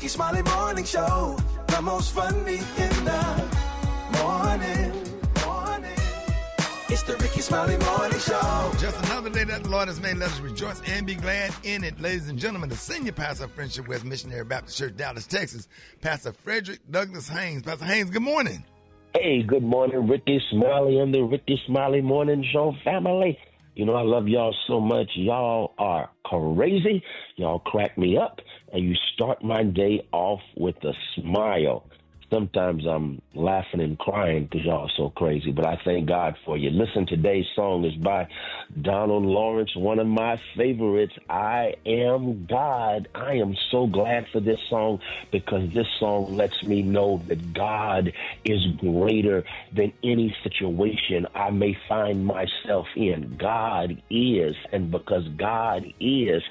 Rickey Smiley Morning Show. The most funny in the morning. It's the Rickey Smiley Morning Show. Just another day that the Lord has made. Let us rejoice and be glad in it. Ladies and gentlemen, the senior pastor of Friendship West Missionary Baptist Church, Dallas, Texas, Pastor Frederick Douglas Haynes. Pastor Haynes, good morning. Hey, good morning, Rickey Smiley and the Rickey Smiley Morning Show family. You know, I love y'all so much. Y'all are crazy. Y'all crack me up, and you start my day off with a smile. Sometimes I'm laughing and crying because y'all are so crazy, but I thank God for you. Listen, today's song is by Donald Lawrence, one of my favorites, I Am God. I am so glad for this song because this song lets me know that God is greater than any situation I may find myself in. God is, and because God is,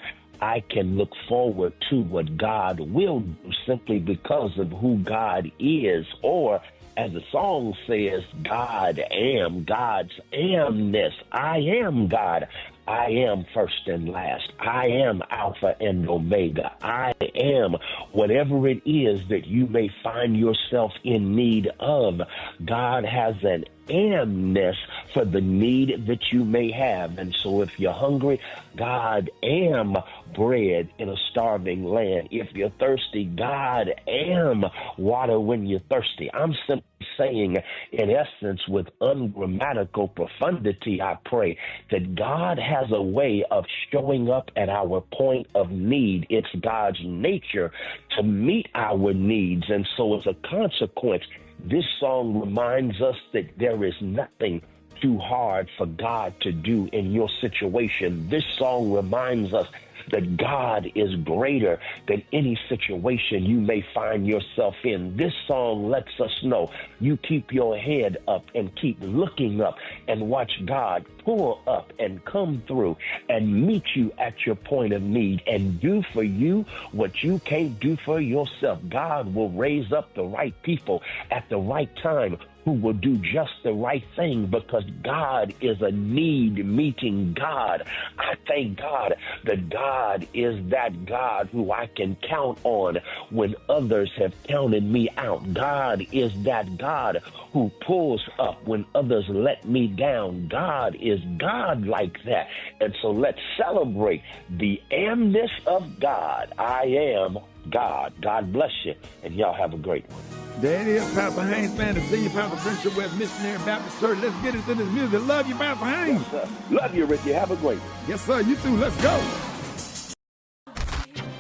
I can look forward to what God will do simply because of who God is. Or, as the song says, God am, God's amness. I am God. I am first and last. I am Alpha and Omega. I am whatever it is that you may find yourself in need of. God has an amness for the need that you may have. And so if you're hungry, God am bread in a starving land. If you're thirsty, God am water when you're thirsty. I'm simply saying, in essence, with ungrammatical profundity, I pray that God has a way of showing up at our point of need. It's God's nature to meet our needs. And so as a consequence, this song reminds us that there is nothing too hard for God to do in your situation. This song reminds us that God is greater than any situation you may find yourself in. This song lets us know you keep your head up and keep looking up and watch God pull up and come through and meet you at your point of need and do for you what you can't do for yourself. God will raise up the right people at the right time who will do just the right thing because God is a need-meeting God. I thank God that God is that God who I can count on when others have counted me out. God is that God who pulls up when others let me down. God is God like that. And so let's celebrate the amness of God. I am God. God bless you, and y'all have a great one. There it is, Pastor Haynes, man, the senior pastor of Friendship West Missionary Baptist Church. Let's get into this music. Love you, Pastor Haynes. Yes, love you, Ricky. Have a great one. Yes, sir. You too. Let's go.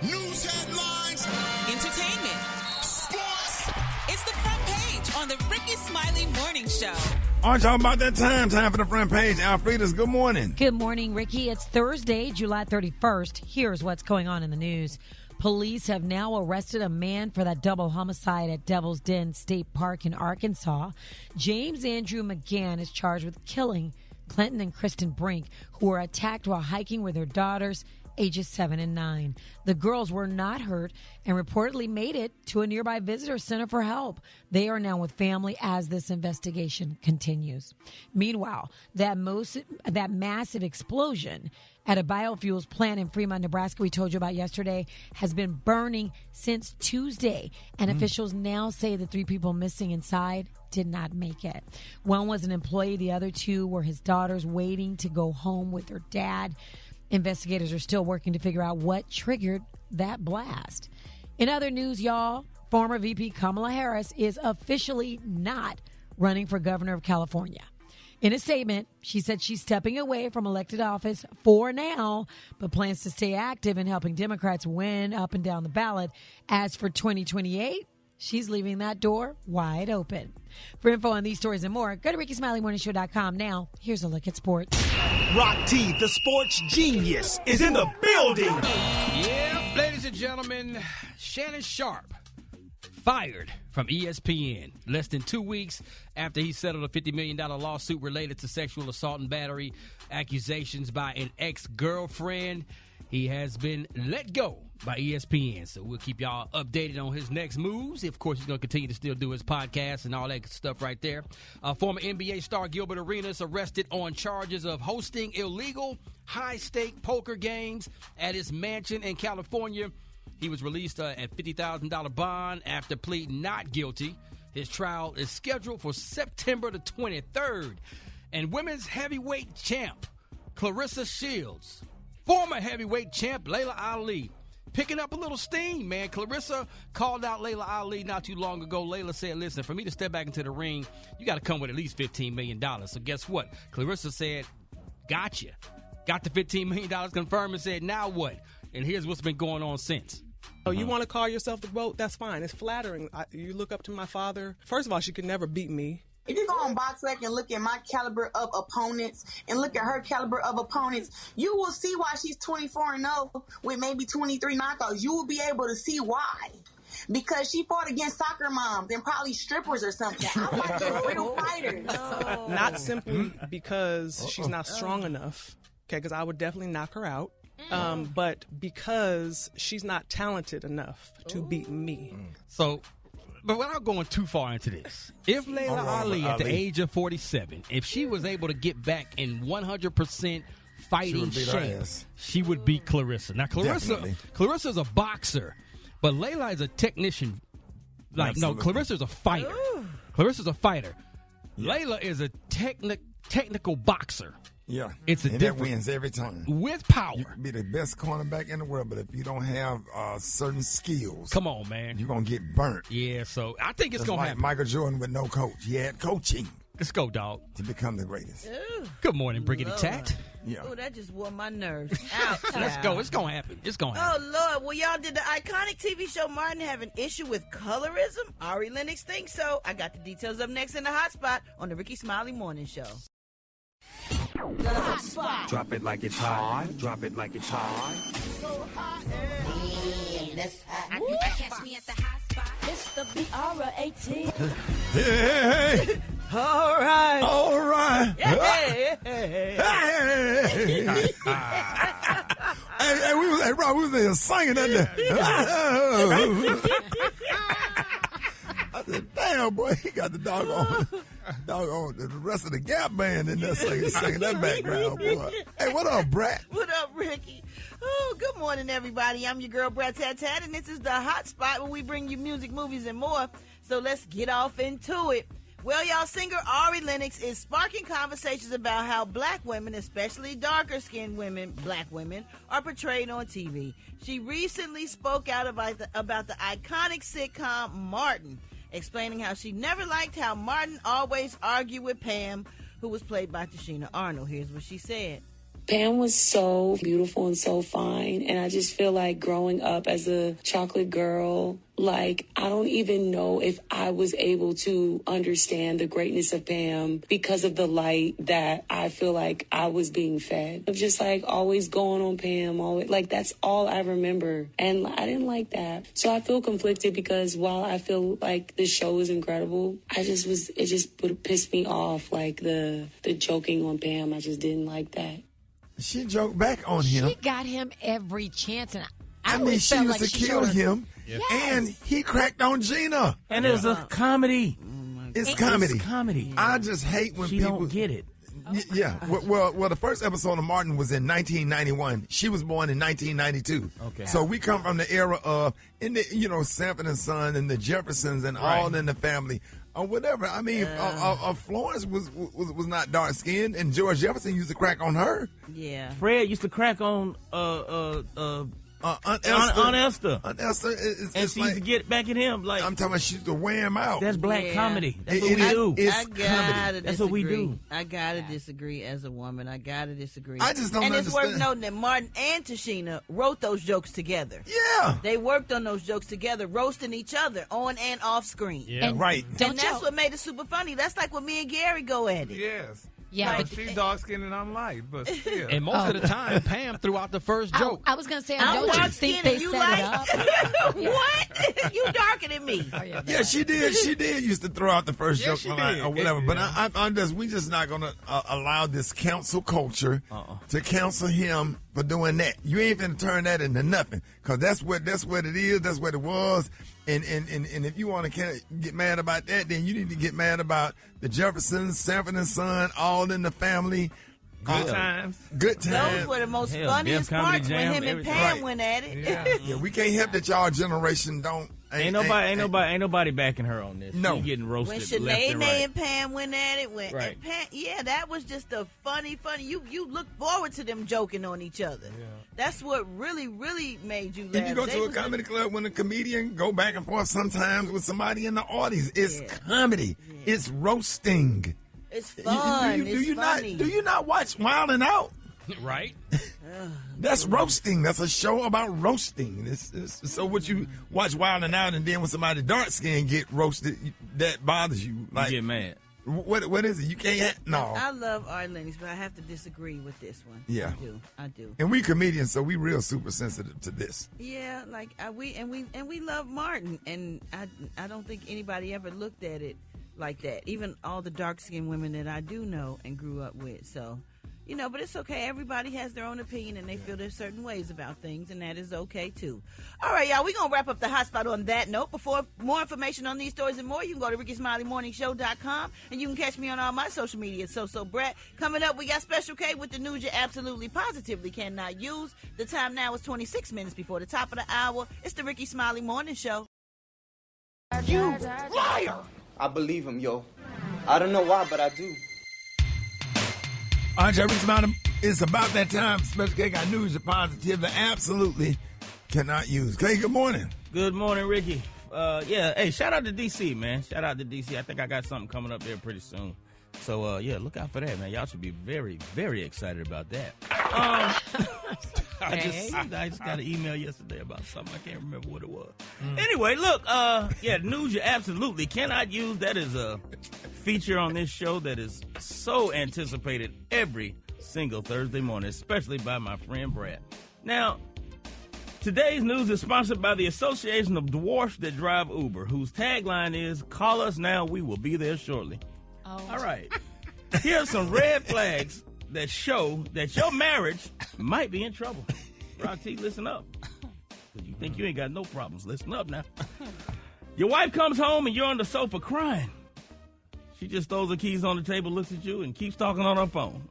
News headlines, entertainment, sports. It's the front page on the Rickey Smiley Morning Show. Aren't y'all about that time? Time for the front page. Alfreda's, good morning. Good morning, Ricky. It's Thursday, July 31st. Here's what's going on in the news. Police have now arrested a man for that double homicide at Devil's Den State Park in Arkansas. James Andrew McGann is charged with killing Clinton and Kristen Brink, who were attacked while hiking with their daughters, ages 7 and 9. The girls were not hurt and reportedly made it to a nearby visitor center for help. They are now with family as this investigation continues. Meanwhile, that massive explosion at a biofuels plant in Fremont, Nebraska, we told you about yesterday, has been burning since Tuesday. And officials now say the 3 people missing inside did not make it. One was an employee. The other 2 were his daughters waiting to go home with their dad. Investigators are still working to figure out what triggered that blast. In other news, y'all, former VP Kamala Harris is officially not running for governor of California. In a statement, she said she's stepping away from elected office for now, but plans to stay active in helping Democrats win up and down the ballot. As for 2028, she's leaving that door wide open. For info on these stories and more, go to RickySmileyMorningShow.com. Now, here's a look at sports. Rock T, the sports genius, is in the building. Yeah, ladies and gentlemen, Shannon Sharp fired from ESPN less than 2 weeks after he settled a $50 million lawsuit related to sexual assault and battery accusations by an ex-girlfriend. He has been let go by ESPN, so we'll keep y'all updated on his next moves. Of course, he's going to continue to still do his podcast and all that stuff right there. Former NBA star Gilbert Arenas arrested on charges of hosting illegal high-stake poker games at his mansion in California. He was released at $50,000 bond after pleading not guilty. His trial is scheduled for September the 23rd. And women's heavyweight champ Clarissa Shields, former heavyweight champ Layla Ali, picking up a little steam, man. Clarissa called out Layla Ali not too long ago. Layla said, listen, for me to step back into the ring, you got to come with at least $15 million. So guess what? Clarissa said, gotcha. Got the $15 million confirmed and said, now what? And here's what's been going on since. Oh, you want to call yourself the GOAT? That's fine. It's flattering. You look up to my father. First of all, she could never beat me. If you go on BoxRec and look at my caliber of opponents and look at her caliber of opponents, you will see why she's 24-0 with maybe 23 knockouts. You will be able to see why. Because she fought against soccer moms and probably strippers or something. I'm like real fighters. No. Not simply because she's not strong enough, okay, because I would definitely knock her out, but because she's not talented enough to beat me. So, but without going too far into this, if Layla Ali at the age of 47, if she was able to get back in 100% fighting shape, she would beat Clarissa. Now, Clarissa's a boxer, but Layla is a technician. Like, no, Clarissa's a fighter. Ooh. Clarissa's a fighter. Yeah. Layla is a technical boxer. Yeah, it's a and difference. That wins every time with power. You can be the best cornerback in the world, but if you don't have certain skills, come on, man, you're gonna get burnt. Yeah, so I think it's gonna happen. Michael Jordan with no coach, he had coaching. Let's go, dog, to become the greatest. Ooh. Good morning, Briggity Tat. Yeah. Oh, that just wore my nerves out. Let's go. It's gonna happen. It's gonna happen. Oh Lord, well y'all did the iconic TV show Martin have an issue with colorism? Ari Lennox thinks so. I got the details up next in the hot spot on the Rickey Smiley Morning Show. The hot spot. Drop it like it's hot. Drop it like it's hot. So hot. You can catch me at the hot spot. It's the BR18. Hey. All right. All right. Hey. Hey, Rob, we was there singing that there. I said, damn, boy, he got the doggone, the rest of the Gap band in there singing that background, boy. Hey, what up, Brat? What up, Ricky? Oh, good morning, everybody. I'm your girl, Brat Tat Tat, and this is the hot spot where we bring you music, movies, and more. So let's get off into it. Well, y'all, singer Ari Lennox is sparking conversations about how black women, especially darker-skinned women, black women, are portrayed on TV. She recently spoke out about the iconic sitcom Martin, explaining how she never liked how Martin always argued with Pam, who was played by Tashina Arnold. Here's what she said. Pam was so beautiful and so fine, and I just feel like growing up as a chocolate girl, like, I don't even know if I was able to understand the greatness of Pam because of the light that I feel like I was being fed. Of just, like, always going on Pam, always, like, that's all I remember, and I didn't like that. So I feel conflicted because while I feel like the show is incredible, it just pissed me off, like, the joking on Pam. I just didn't like that. She joked back on him. She got him every chance, and I mean, she used to kill him, and he cracked on Gina. And it was a comedy. It's comedy. It's comedy. I just hate when people don't get it. Yeah. Well, the first episode of Martin was in 1991. She was born in 1992. Okay. So we come from the era of, Sanford and Son and the Jeffersons and all in the family. Or whatever. I mean, Florence was not dark skinned, and George Jefferson used to crack on her. Yeah. Fred used to crack on Aunt Esther. Aunt Esther and she used to get back at him. Like, I'm talking about, she used to wear him out. That's black comedy. That's what we do. I gotta That's what we do. I gotta disagree as a woman. I gotta disagree. I just don't understand. And it's worth noting that Martin and Tashina wrote those jokes together. Yeah. They worked on those jokes together, roasting each other on and off screen. Yeah, right. And that's what made it super funny. That's like when me and Gary go at it. Yes. Yeah, but she's dark skinned and I'm light, but still. And most of the time, Pam threw out the first joke. I was gonna say, I'm don't you think they set it up? What? You darker than me. Yeah, she did. She did used to throw out the first joke or whatever. But we just not gonna allow this council culture to counsel him for doing that. You ain't finna turn that into nothing, because that's what it is. That's what it was. And if you want to get mad about that, then you need to get mad about the Jeffersons, Sanford and Son, all in the family. Good times. Good times. Those were the most Hell, funniest Def Comedy parts Jam, when him and everything. Pam Right. went at it. Yeah. We can't help that y'all generation don't. Ain't nobody backing her on this. No. She's getting When roasted left Sinead and right. and Pam went at it, Right. and Pam, that was just a funny. You look forward to them joking on each other. Yeah. That's what really made you laugh. If you go They to a was comedy club when a comedian go back and forth sometimes with somebody in the audience, it's comedy. It's roasting. It's fun. Do you funny. not? Do you not watch Wild 'N Out? Right? That's roasting. That's a show about roasting. So what you watch Wild 'N Out, and then when somebody dark skin get roasted, that bothers you. You get mad. What is it? You can't. No. I love Ari Lennox, but I have to disagree with this one. Yeah. I do. And we comedians, so we real super sensitive to this. Yeah, like we love Martin, and I don't think anybody ever looked at it like that. Even all the dark skinned women that I do know and grew up with. So, but it's okay. Everybody has their own opinion, and they feel there's certain ways about things, and that is okay too. All right, y'all, we're gonna wrap up the hot spot on that note. Before more information on these stories and more, you can go to RickySmileyMorningShow.com, and you can catch me on all my social media. So Brat. Coming up, we got Special K with the news you absolutely positively cannot use. The time now is 26 minutes before the top of the hour. It's the Rickey Smiley Morning Show. You liar! I believe him, yo. I don't know why, but I do. All right, y'all, Rickey Smiley, it's about that time. Special K got news you're positive that absolutely cannot use. K, good morning. Good morning, Ricky. Hey, shout out to D.C., man. Shout out to D.C. I think I got something coming up there pretty soon. So, look out for that, man. Y'all should be very, very excited about that. I just got an email yesterday about something. I can't remember what it was. Anyway, look, the news you absolutely cannot use. That is a feature on this show that is so anticipated every single Thursday morning, especially by my friend Brat. Now, today's news is sponsored by the Association of Dwarfs That Drive Uber, whose tagline is, "Call us now, we will be there shortly." Oh. All right. Here are some red flags that show that your marriage might be in trouble. Rock T, listen up. Because you think you ain't got no problems. Listen up now. Your wife comes home and you're on the sofa crying. She just throws her keys on the table, looks at you, and keeps talking on her phone.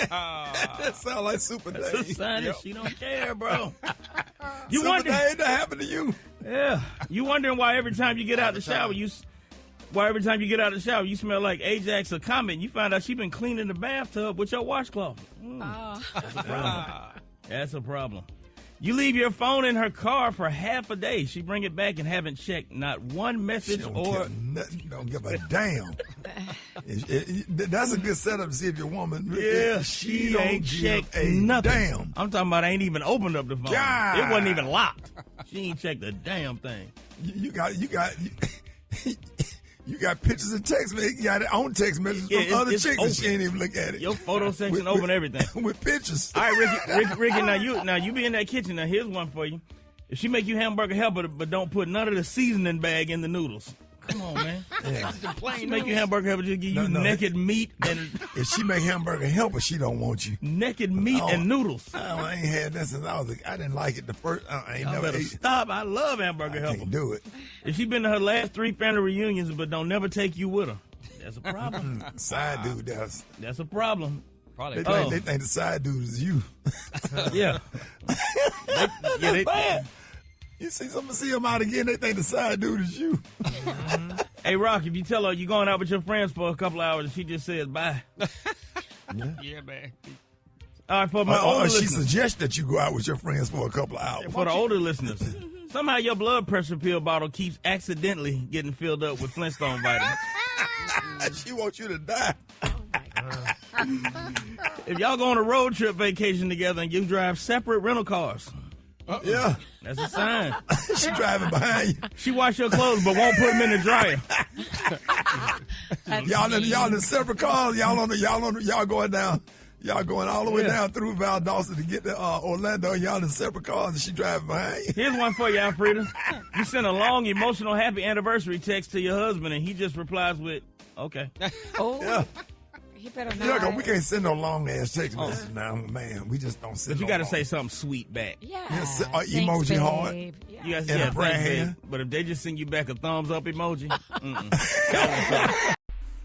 That sounds like Super Dave. That's a sign that she don't care, bro. You Super wonder Dave, that happened to you? Yeah. You wondering why every time you get out the shower, you smell like Ajax or Comet, and you find out she been cleaning the bathtub with your washcloth. That's a problem. That's a problem. You leave your phone in her car for half a day. She bring it back and haven't checked not one message don't give a damn. That's a good setup to see if your woman. Yeah, she ain't checked nothing. Damn. I'm talking about I ain't even opened up the phone. God. It wasn't even locked. She ain't checked a damn thing. You got pictures and text messages. You got it on text messages from other chicks and she ain't even look at it. Your photo section open everything. With pictures. All right, Ricky, now you be in that kitchen. Now here's one for you. If she make you hamburger helper but don't put none of the seasoning bag in the noodles. Come on, man. Yeah. She make you hamburger helper, just give you naked meat and. If she make hamburger helper, she don't want you. Naked meat and noodles. I ain't had that since I was I didn't like it the first. I ain't never ate. Stop. I love hamburger helper. Can't do it. If she been to her last 3 family reunions but don't never take you with her, that's a problem. Side dude, that's a problem. Probably. They think the side dude is you. Yeah. Bad. You see them out again, they think the side dude is you. Hey, Rock, if you tell her you're going out with your friends for a couple of hours and she just says bye. Yeah, man. All right, for my older she listeners. suggests that you go out with your friends for a couple of hours. For the older listeners, somehow your blood pressure pill bottle keeps accidentally getting filled up with Flintstone vitamins. She wants you to die. If y'all go on a road trip vacation together and you drive separate rental cars. Yeah. That's a sign. She driving behind you. She wash your clothes but won't put them in the dryer. Y'all in separate cars. Y'all going down. Y'all going all the way down through Valdosta to get to Orlando. Y'all in separate cars and she driving behind you. Here's one for you, Alfreda. You send a long, emotional, happy anniversary text to your husband and he just replies with, okay. Oh. Yeah. He better not. We can't send no long ass text message now, man. We just don't send. But you got to say something sweet back. Yeah. Emoji heart. Yeah. You got to And say a prayer thanks, hand. babe. But if they just send you back a thumbs up emoji,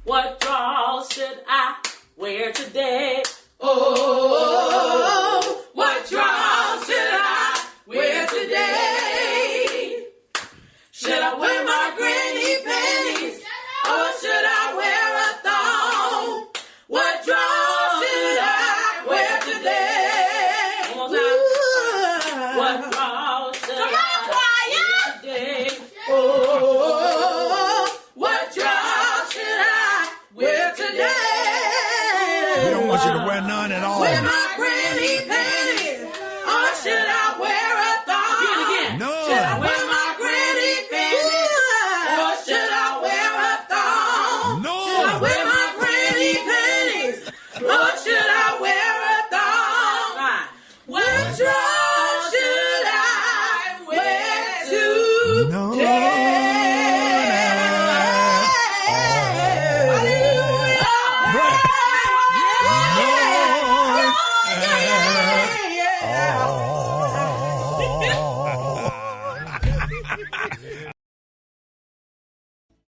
What draws should I wear today? Oh, what draws should I wear today? Should I wear my granny panties or should I wear a thong? What draws should I wear today? One more time. What draws should I wear today? Oh, what draws should I wear today? We don't want you to wear none at all. Wear my granny panties or should I wear a thong? Do it again. No. Should I wear my granny panties or should I wear a thong? No. Should I wear my granny panties or should I wear a thong? What dress should I wear today?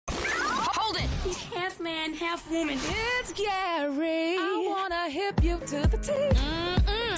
Hold it! He's half man, half woman. It's Gary. I wanna hip you to the T.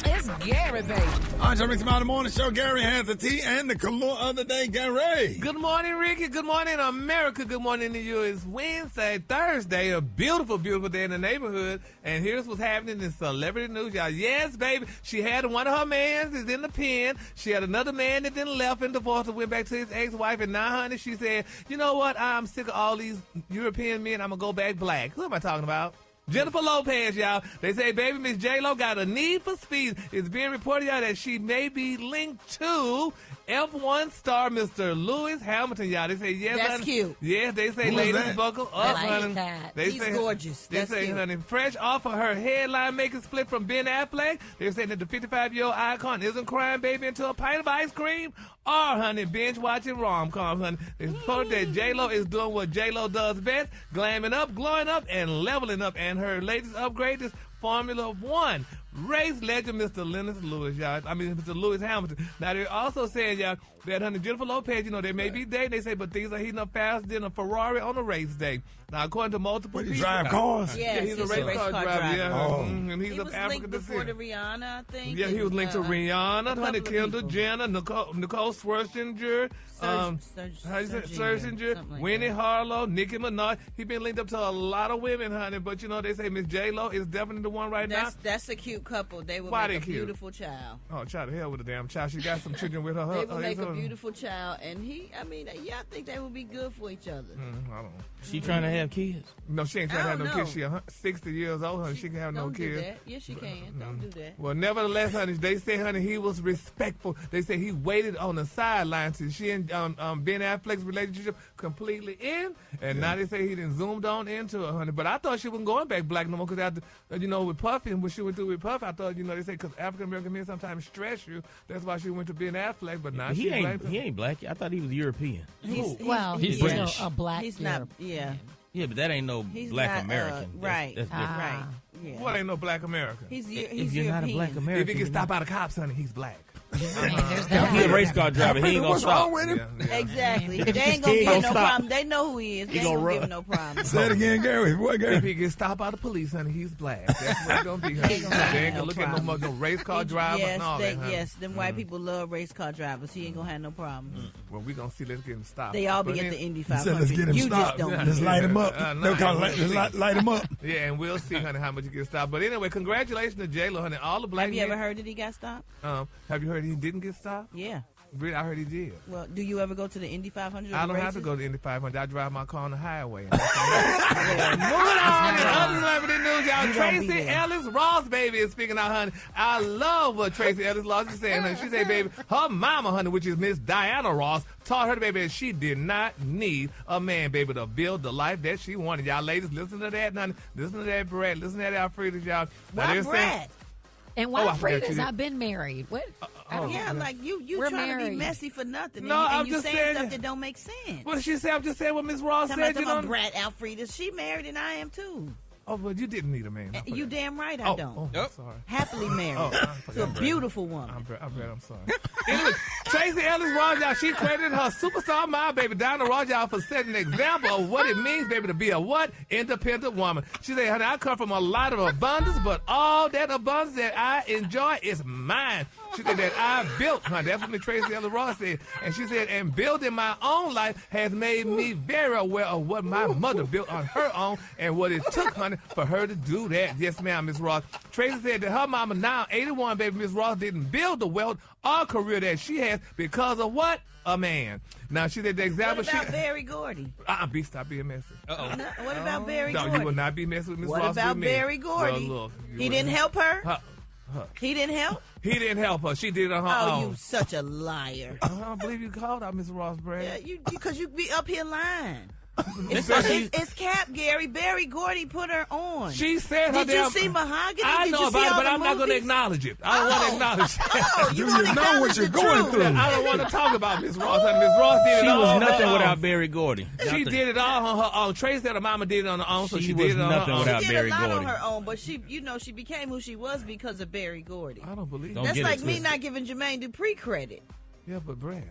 It's Gary, baby. All right, Rickey Smiley Morning Show. Gary has the tea and the color of the day. Gary. Good morning, Ricky. Good morning, America. Good morning to you. It's Wednesday, Thursday, a beautiful, beautiful day in the neighborhood. And here's what's happening in celebrity news, y'all. Yes, baby. She had one of her mans is in the pen. She had another man that then left and divorced and went back to his ex-wife. And now, honey, she said, you know what? I'm sick of all these European men. I'm going to go back black. Who am I talking about? Jennifer Lopez, y'all. They say baby Miss J-Lo got a need for speed. It's being reported, y'all, that she may be linked to F1 star Mr. Lewis Hamilton, y'all. They say yes. That's honey. cute. Yes, they say Who is ladies that? buckle I up, like honey. that. They He's say, gorgeous. They That's say, cute. honey, fresh off of her headline making split from Ben Affleck. They're saying that the 55-year-old icon isn't crying baby into a pint of ice cream or, honey, binge watching rom-coms, honey. It's reported that J-Lo is doing what J-Lo does best, glamming up, glowing up, and leveling up. And her latest upgrade is Formula One. Race legend Mr. Mr. Lewis Hamilton. Now, they're also saying, y'all, that, honey, Jennifer Lopez, you know, they may be dating, they say, but things are heating up faster than a Ferrari on a race day. Now, according to multiple What, he people. drive cars? Yeah, he's a race car driver. Yeah. Oh. And he's He of was African linked before descent. to Rihanna, I think. Yeah, he was linked to Rihanna, honey, couple Kendall of people. Jenner, Nicole Scherzinger, Scherzinger, something like Winnie that. Harlow, Nicki Minaj. He's been linked up to a lot of women, honey. But you know, they say Miss J-Lo is definitely the one right now. That's a cute couple. They would Why make a they cute? beautiful child. Oh, child of hell with a damn child. She got some children with her. They would make a beautiful child, and I think they would be good for each other. I don't know. She trying to have kids? No, she ain't trying to have no don't kids. She 60 years old, honey. She can have no Don't do kids. that. Yes, she can. Don't do that. Well, nevertheless, honey, they say, honey, he was respectful. They say he waited on the sidelines till she and Ben Affleck's relationship completely in, and now they say he done zoomed on into her, honey. But I thought she wasn't going back black no more because after, with Puffy and what she went through with Puffy, I thought, they say because African American men sometimes stress you. That's why she went to Ben Affleck. But now he ain't black. I thought he was European. He's British. still a black. He's not. European. Yeah, but that ain't no He's black not, American. right. That's different. Right. Yeah. What ain't no black American? He's If you're not a European. black American, If he gets stopped by the cops, honey, he's black. He a race car driver. He ain't gonna What's stop. wrong with him? Exactly. If They he ain't gonna ain't give no gonna stop. problem. They know who he is. They ain't gonna gonna give run. him no problem. Say it again, Gary. What, Gary? If he gets stopped by the police, honey, he's black. That's what it's gonna be, honey. He They gonna have ain't no gonna look at no problem. more no race car driver Yes, and all that, honey. yes. Them white people love race car drivers. He ain't gonna have no problems. Well, we gonna see. Let's get him stopped. They all be But at then- the Indy He said, let's 500. get him You stopped. just don't. Let's light him up. Nah, Let's light him up. Yeah, and we'll see, honey, how much he gets stopped. But anyway, congratulations to J-Lo, honey. All the black Have you men. ever heard that he got stopped? Have you heard he didn't get stopped? Yeah. Really, I heard he did. Well, do you ever go to the Indy 500? I don't have to races? go to Indy 500. I drive my car on the highway. Moving on in other celebrity news, y'all. You gonna be Tracy there. Ellis Ross, baby, is speaking out, honey. I love what Tracy Ellis Ross is saying, honey. She said, baby, her mama, honey, which is Miss Diana Ross, taught her, baby, that she did not need a man, baby, to build the life that she wanted. Y'all ladies, listen to that, honey. Listen to that, Brat. Listen to that, Alfreda's, y'all. Now, Why they're saying- Brat? And why I forgot Frida's you. I've been married. What? Yeah, like you We're trying to be married. messy for nothing. No, and I'm you just saying saying- stuff that don't make sense. What did she say? I'm just saying what Miss Ross Talking said. about You know, Brat Alfreda. She married and I am too. Oh, but you didn't need a man. You damn right I don't. Oh, I'm sorry. Happily married to a beautiful woman. I'm sorry. Anyway, Tracy Ellis Ross, y'all, she credited her superstar mom, baby, Donna Ross, y'all, for setting an example of what it means, baby, to be a what? Independent woman. She said, honey, I come from a lot of abundance, but all that abundance that I enjoy is mine. She said that I built, honey. That's what Tracy Ellis Ross said. And she said, and building my own life has made me very aware of what my mother built on her own and what it took, honey, for her to do that. Yes, ma'am, Miss Ross. Tracy said that her mama, now 81, baby, Miss Ross, didn't build the wealth or career that she has because of what? A man. Now, she said the example. What about Barry Gordy? Stop being messy. What about Barry Gordy? No, you will not be messing with Miss Ross. What about Barry Gordy? Well, look, he didn't help her? He didn't help? He didn't help her. She did it on her own. Oh, you such a liar. I don't believe you called out Miss Ross, Brad. Yeah, because you be up here lying. It's Cap, Gary. Barry Gordy put her on. She said her Did you see Mahogany? I know about it, but I'm not going to acknowledge it. I don't want to acknowledge it. Do you know what you're going through? I don't want to talk about Miss Ross. Miss Ross did it all She was nothing without Barry Gordy. She did it all on her own. Trace said her mama did it on her own, so she did it on her own. She did a lot on her own, but she became who she was because of Barry Gordy. I don't believe that. That's like me not giving Jermaine Dupri credit. Yeah, but Brad.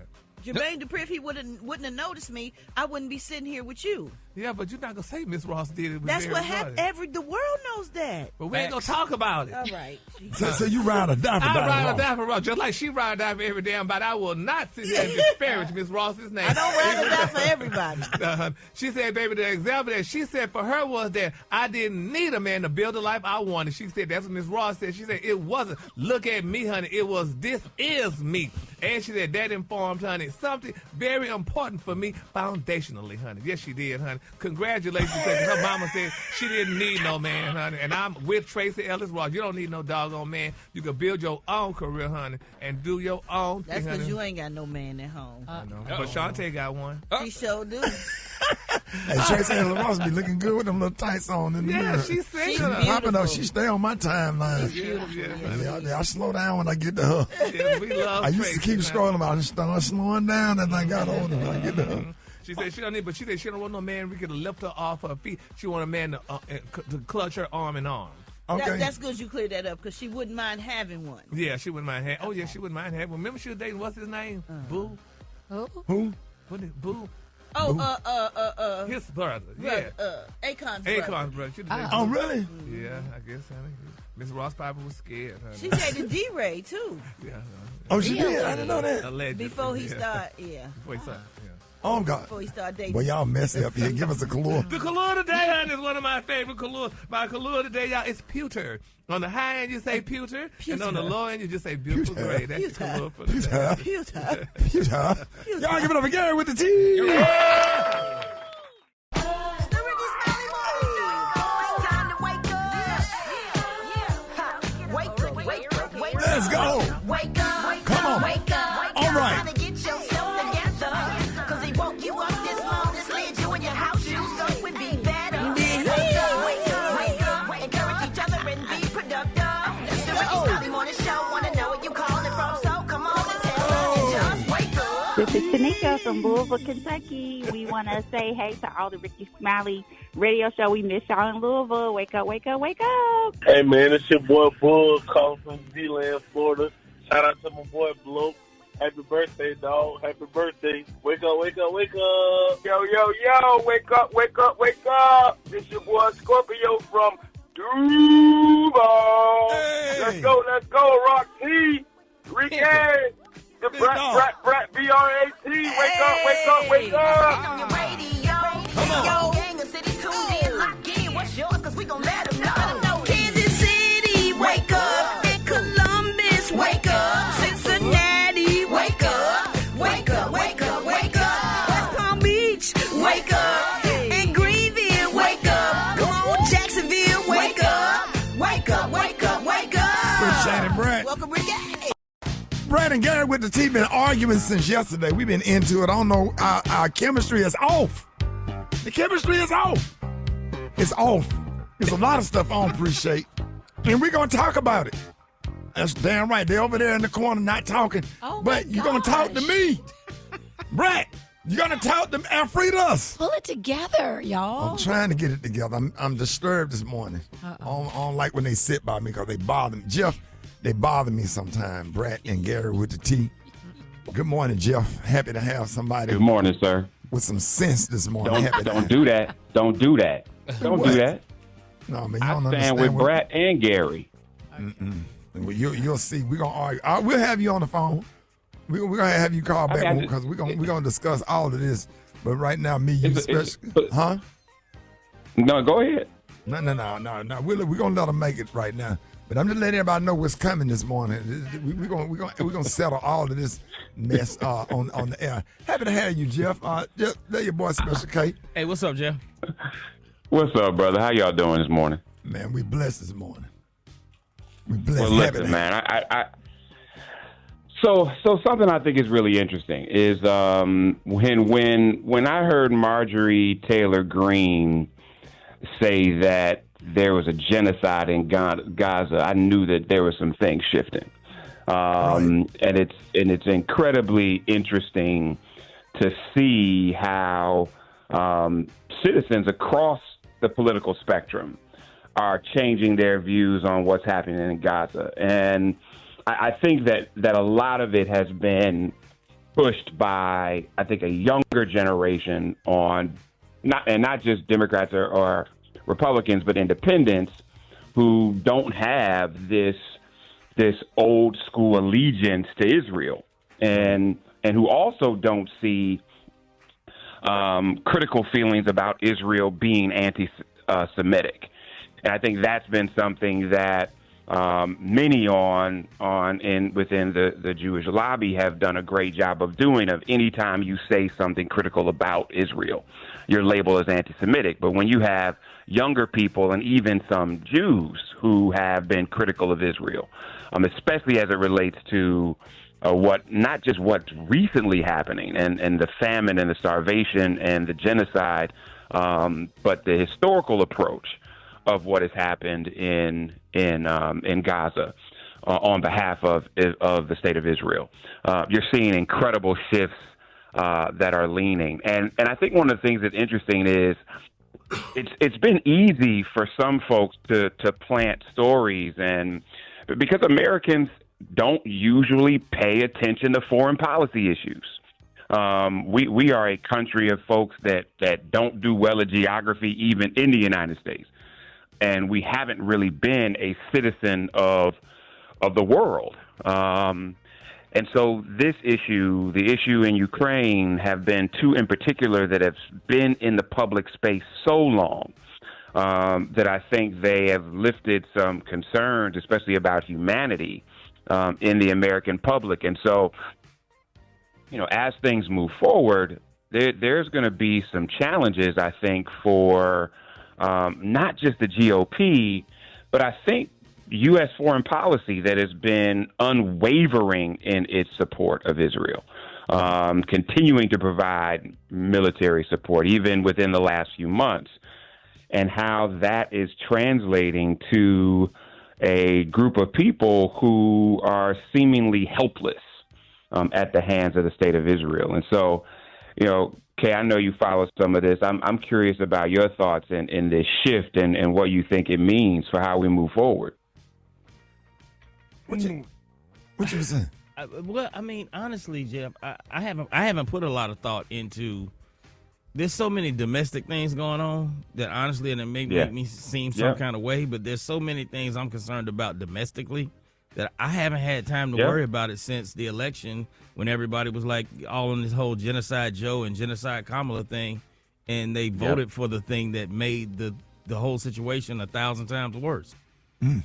Jermaine Dupri, if he wouldn't have noticed me, I wouldn't be sitting here with you. Yeah, but you're not going to say Miss Ross did it with That's Barry what happened. The world knows that. But we ain't going to talk about it. All right. So you ride or die for Donna Ross. I ride or die for Ross, just like she ride or die for every damn body. I will not sit here and disparage Miss Ross's name. I don't ride or die for everybody. She said, baby, the example that she said for her was that I didn't need a man to build the life I wanted. She said, that's what Miss Ross said. She said, it wasn't, look at me, honey. It was, this is me. And she said, that informed, honey, something very important for me foundationally, honey. Yes, she did, honey. Congratulations, because her mama said she didn't need no man, honey. And I'm with Tracy Ellis Ross. You don't need no doggone man. You can build your own career, honey, and do your own thing, That's because you ain't got no man at home. I know. But Shantae got one. She sure do. Hey, Tracy Ellis Ross be looking good with them little tights on in the mirror. She's popping up. She stay on my timeline. I slow down when I get to her. Yeah, we love I used to keep scrolling, but I just started slowing down as I got older. When I get to her. She said she don't need, but she said she don't want no man who can lift her off her feet. She want a man to clutch her arm in arm. Okay. That's good you cleared that up because she wouldn't mind having one. Yeah, she wouldn't mind having. Oh yeah, she wouldn't mind having. Remember she was dating what's his name? Boo. Who? What is Boo? Oh, his brother. Yeah. Akon's brother. Oh, really? Yeah, I guess, honey. Miss Ross Piper was scared, honey. She dated D-Ray, too. Yeah. Oh, she did? I didn't know that. Allegedly. Before he started, yeah. Before he started, yeah. Oh, God. Before he started dating. Well, y'all messy up here. Give us a color. The color today, honey, is one of my favorite colors. My color today, y'all, is pewter. On the high end, you say pewter. And on the low end, you just say beautiful gray. That's the color for the day. Pewter. Y'all give it up again with the team. Yeah. Let's go. Wake up. Come on. Wake up. All right. Get yourself together. Cause he woke you up this morning, slid you in your house shoes, so it would be better. Wake up, wake up, wake up. Encourage each other and be productive. It's the Rickey Smiley Morning Show. Wanna know where you calling from, so come on and tell us. Just wake up. This is Tanika from Louisville, Kentucky. We want to say hey to all the Rickey Smiley radio show. We miss y'all in Louisville. Wake up, wake up, wake up. Hey, man, it's your boy Bull calling from D-Land, Florida. Shout out to my boy Bloke. Happy birthday, dog. Happy birthday. Wake up, wake up, wake up. Yo, yo, yo, wake up, wake up, wake up. This your boy Scorpio from Duval. Hey. Let's go, Rock T. Ricky. The Brat, B-R-A-T. Wake up, wake up, wake up. On your radio. Come on. Gang of city tuned in, lock in. What's yours? Cause we gon' let them know. Kansas City, wake up. In Columbus, wake up. Cincinnati, wake up. Wake up, wake up, wake up. West Palm Beach, wake up. In Greenville, wake up. Come on, Jacksonville, wake up. Wake up, wake up, wake up. Appreciate it, Brett. Welcome, Ricky. Brad and Gary with the team been arguing since yesterday. We've been into it. I don't know. Our chemistry is off. The chemistry is off. It's off. There's a lot of stuff I don't appreciate. And we're going to talk about it. That's damn right. They're over there in the corner not talking. Oh but you're going to talk to me. Brad, You got to tout them Alfredas. Pull it together, y'all. I'm trying to get it together. I'm disturbed this morning. I don't like when they sit by me because they bother me. Jeff, they bother me sometimes. Brat and Gary with the T. Good morning, Jeff. Happy to have somebody. Good morning, sir. With some sense this morning. Don't do that. Don't do that. Don't do that. No, man, you I don't stand with Brat and Gary. Well, you'll see. We're gonna argue. We'll have you on the phone. We're gonna have you call back because we're gonna discuss all of this. But right now, huh? No, go ahead. No. We're gonna let them make it right now. But I'm just letting everybody know what's coming this morning. We're gonna settle all of this mess on the air. Happy to have you, Jeff. Jeff, there your boy Special K. Hey, what's up, Jeff? What's up, brother? How y'all doing this morning? Man, we blessed this morning. We blessed. Well, listen, man. So something I think is really interesting is when I heard Marjorie Taylor Greene say that there was a genocide in Gaza, I knew that there were some things shifting. And it's incredibly interesting to see how citizens across the political spectrum are changing their views on what's happening in Gaza. And I think that a lot of it has been pushed by, I think, a younger generation on not just Democrats or Republicans, but independents who don't have this old school allegiance to Israel, and who also don't see critical feelings about Israel being anti-Semitic. And I think that's been something that many within the Jewish lobby have done a great job of doing. Of any time you say something critical about Israel, you're labeled as anti-Semitic. But when you have younger people and even some Jews who have been critical of Israel, especially as it relates to not just what's recently happening and the famine and the starvation and the genocide, but the historical approach of what has happened in Gaza on behalf of the state of Israel. You're seeing incredible shifts that are leaning, and I think one of the things that's interesting is it's been easy for some folks to plant stories, and because Americans don't usually pay attention to foreign policy issues. We are a country of folks that don't do well at geography, even in the United States. And we haven't really been a citizen of the world. And so this issue, the issue in Ukraine, have been two in particular that have been in the public space so long that I think they have lifted some concerns, especially about humanity, in the American public. And so, as things move forward, there's going to be some challenges, I think, for not just the GOP, but I think U.S. foreign policy that has been unwavering in its support of Israel, continuing to provide military support, even within the last few months, and how that is translating to a group of people who are seemingly helpless at the hands of the state of Israel. And so, Kay, I know you follow some of this. I'm curious about your thoughts in this shift and what you think it means for how we move forward. What you saying? Well, I mean, honestly, Jeff, I haven't put a lot of thought into. There's so many domestic things going on that honestly, and it may make me seem some kind of way, but there's so many things I'm concerned about domestically that I haven't had time to worry about it since the election, when everybody was like all on this whole genocide Joe and genocide Kamala thing, and they voted for the thing that made the whole situation 1,000 times worse. And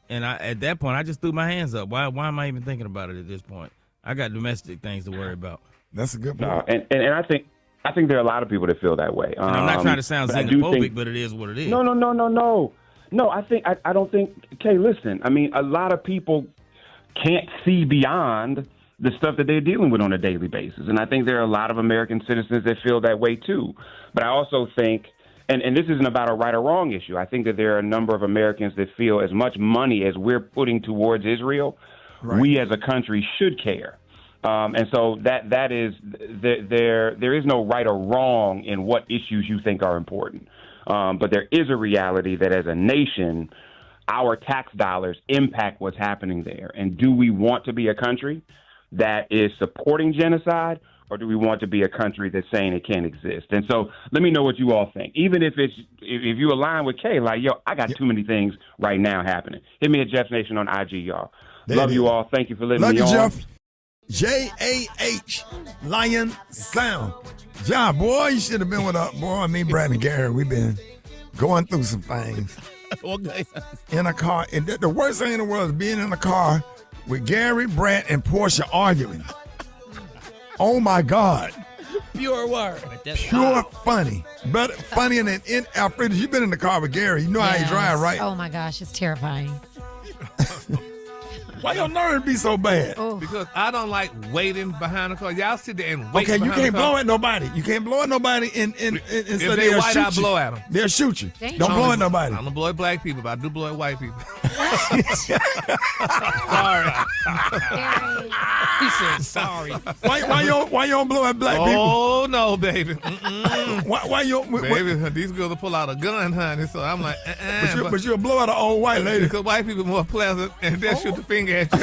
at that point I just threw my hands up. Why am I even thinking about it at this point? I got domestic things to worry about. That's a good point. And I think there are a lot of people that feel that way. And I'm not trying to sound xenophobic, but it is what it is. No. No, I don't think. Okay, listen. I mean, a lot of people can't see beyond the stuff that they're dealing with on a daily basis, and I think there are a lot of American citizens that feel that way too. But I also think, and this isn't about a right or wrong issue. I think that there are a number of Americans that feel as much money as we're putting towards Israel, we as a country should care And so that is there is no right or wrong in what issues you think are important. But there is a reality that as a nation, our tax dollars impact what's happening there. And do we want to be a country that is supporting genocide, or do we want to be a country that's saying it can't exist? And so let me know what you all think. Even if you align with Kay, like, yo, I got too many things right now happening. Hit me at Jeff Nation on IG, y'all. Love you all. Thank you for letting me on. Love you, Jeff. J-A-H, Lion Sound. John, boy, you should have been with me, Brad and Gary. We've been going through some things. Okay. In a car. And the worst thing in the world is being in a car with Gary, Brad, and Portia arguing. Oh, my God. Pure word. Pure funny. But funnier than Alfred. You've been in the car with Gary. You know how he drive, right? Oh, my gosh. It's terrifying. Why your nerves be so bad? Because I don't like waiting behind the car. Y'all sit there and wait. Okay, you can't blow at nobody. You can't blow at nobody. If they white, I blow at them. They'll shoot you. Don't blow at nobody. I don't blow at black people, but I do blow at white people. Sorry. He said sorry. Why you don't blow at black people? Oh no, baby. Why you? Baby, these girls will pull out a gun, honey. So I'm like, but you'll blow at an old white lady. Because white people are more pleasant, and they'll shoot the finger at you.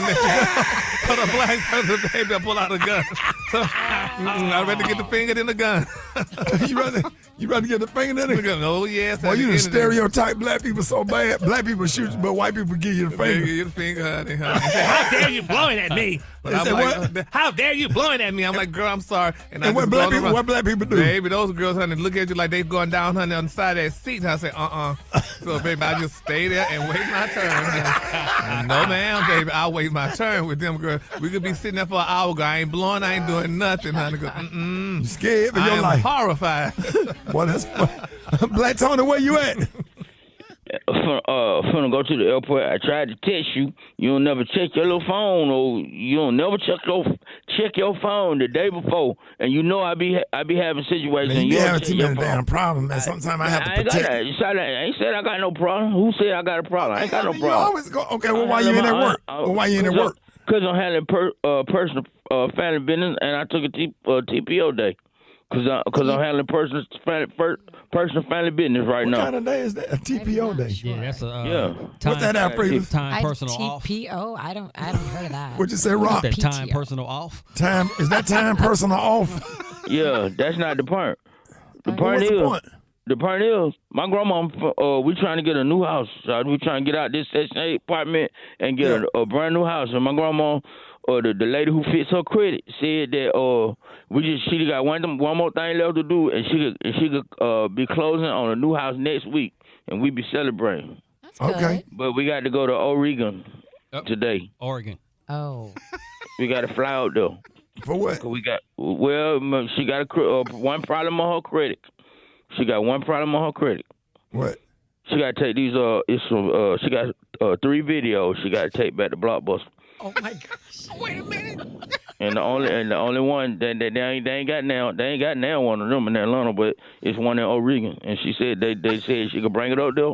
But a black person, baby, will pull out a gun. So I'd rather get the finger than the gun. you rather get the finger than the gun? Oh yes. Well, you stereotype black people so bad. Black people shoot you, but white people give you the finger. Give you the finger, honey. How dare you blowing at me? How dare you blowing at me? I'm like, girl, I'm sorry. And what black people do? Baby, those girls, honey, look at you like they going down, honey, on the side of that seat. And I say, So, baby, I just stay there and wait my turn. Honey. No, ma'am, baby, I'll wait my turn with them girls. We could be sitting there for an hour ago. I ain't blowing, I ain't doing nothing, honey. You scared for your life? Horrified. Well, that's fun. Black Tony, where you at? Finna go to the airport. I tried to text you. You don't never check your little phone, or you don't never check your phone the day before. And you know I be having situations. Man, you be having too many damn problems, man. Sometimes I have to protect. I ain't said I got no problem. Who said I got a problem? I ain't got no problem. You always go. Okay, well, why you in at work? Why you in at work? Because I'm handling personal family business, and I took a TPO day. Because I'm handling personal family business right now. What kind of day is that? A TPO day? Yeah, that's a What's that, Alfred? Time personal off. TPO? I haven't heard of that. What'd you say, Rob? That time personal off. Time is that time personal off? Yeah, that's not the part. The part is, my grandma. We trying to get a new house. So we trying to get out this Section 8 apartment and get a brand new house. And my grandma. The lady who fits her credit said that she got one more thing left to do, and she could be closing on a new house next week, and we be celebrating. That's good. Okay. But we got to go to Oregon today. Oregon. Oh. We got to fly out there. For what? She got one problem on her credit. She got one problem on her credit. What? She got to take these. She got 3 videos. She got to take back to Blockbuster. Oh my gosh! Wait a minute. And the only one that they ain't got now one of them in Atlanta, but it's one in Oregon. And she said they said she could bring it up there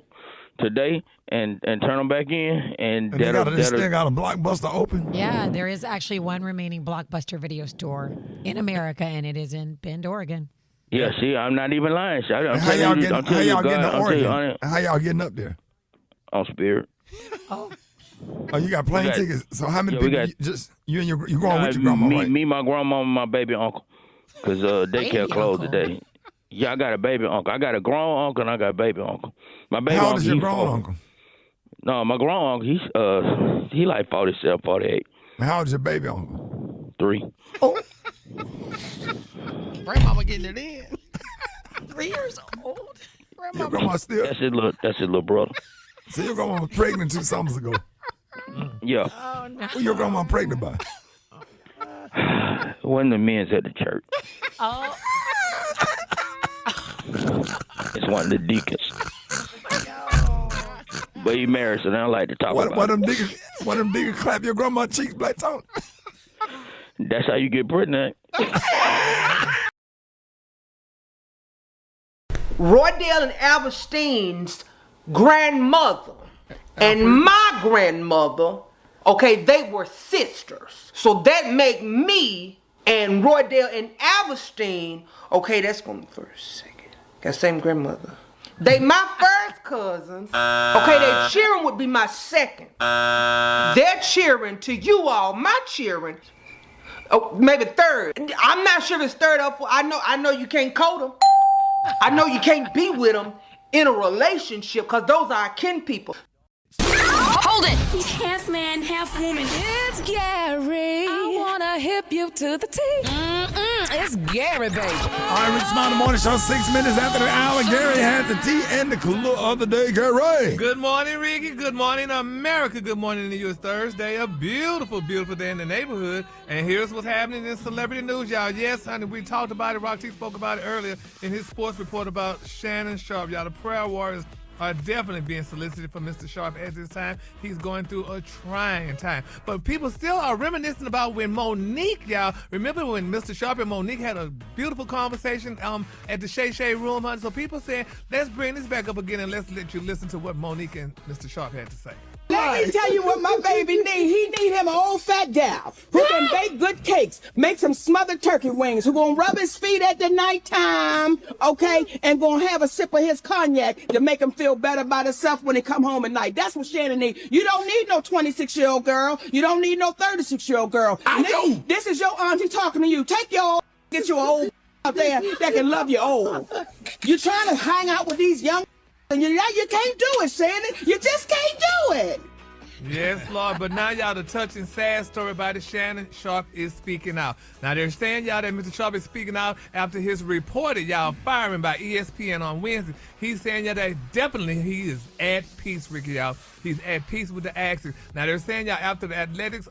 today and turn them back in. And they got a Blockbuster open. Yeah, there is actually one remaining Blockbuster video store in America, and it is in Bend, Oregon. Yeah, see, I'm not even lying. How y'all getting to Oregon? How y'all getting up there? On Spirit. Oh, you got plane tickets. So how many people? You and you going with your grandma, right? Me, my grandma, and my baby uncle. Because daycare closed today. Yeah, I got a baby uncle. I got a grown uncle and I got a baby uncle. My baby How old uncle, is your grown uncle? No, my grown uncle, he like 47, 48. How old is your baby uncle? 3. Oh. Grandmama getting it in. 3 years old. Your grandma still? That's his little brother. So your grandma was pregnant 2 summers ago. Yeah. Oh, no. Who your grandma pregnant by? One of the men's at the church. Oh. It's one of the deacons. But he married, so they don't like to talk about One of them deacons clap your grandma cheeks, Black Tone. That's how you get pregnant. Roydale and Albertstein's grandmother and my grandmother Okay, they were sisters. So that make me and Roydale and Alverstein, okay, that's going to first, second. Got same grandmother. They my first cousins. Okay, their cheering would be my second. They're cheering to you all, my cheering. Oh, maybe third. I'm not sure if it's third or fourth. I know you can't code them. I know you can't be with them in a relationship because those are our kin people. Hold it! He's half man, half woman. It's Gary. I wanna hip you to the T. It's Gary, baby. All right, Rickey Smiley Morning Show, 6 minutes after the hour. Gary has the tea and the clue of the day. Gary. Good morning, Ricky. Good morning, America. Good morning to you. It's Thursday, a beautiful, beautiful day in the neighborhood. And here's what's happening in celebrity news, y'all. Yes, honey, we talked about it. Rock T spoke about it earlier in his sports report about Shannon Sharpe. Y'all, the prayer warriors are definitely being solicited for Mr. Sharpe at this time. He's going through a trying time. But people still are reminiscing about when Monique, y'all, remember when Mr. Sharpe and Monique had a beautiful conversation at the Shay Shay room, honey? So people saying, let's bring this back up again and let's let you listen to what Monique and Mr. Sharpe had to say. Let me tell you what my baby need. He need him an old fat gal who can bake good cakes, make some smothered turkey wings, who gonna rub his feet at the nighttime, okay, and gonna have a sip of his cognac to make him feel better about himself when he come home at night. That's what Shannon need. You don't need no 26-year-old girl. You don't need no 36-year-old girl. This is your auntie talking to you. Take your old, get you an old out there that can love you old. You trying to hang out with these young and you can't do it, Shannon. You just can't do it. Yes, Lord. But now, y'all, the touching, sad story about it. Shannon Sharpe is speaking out. Now, they're saying, y'all, that Mr. Sharpe is speaking out after his reported, y'all, firing by ESPN on Wednesday. He's saying, y'all, that definitely he is at peace, Ricky, y'all. He's at peace with the Axis. Now, they're saying, y'all, after the Athletics,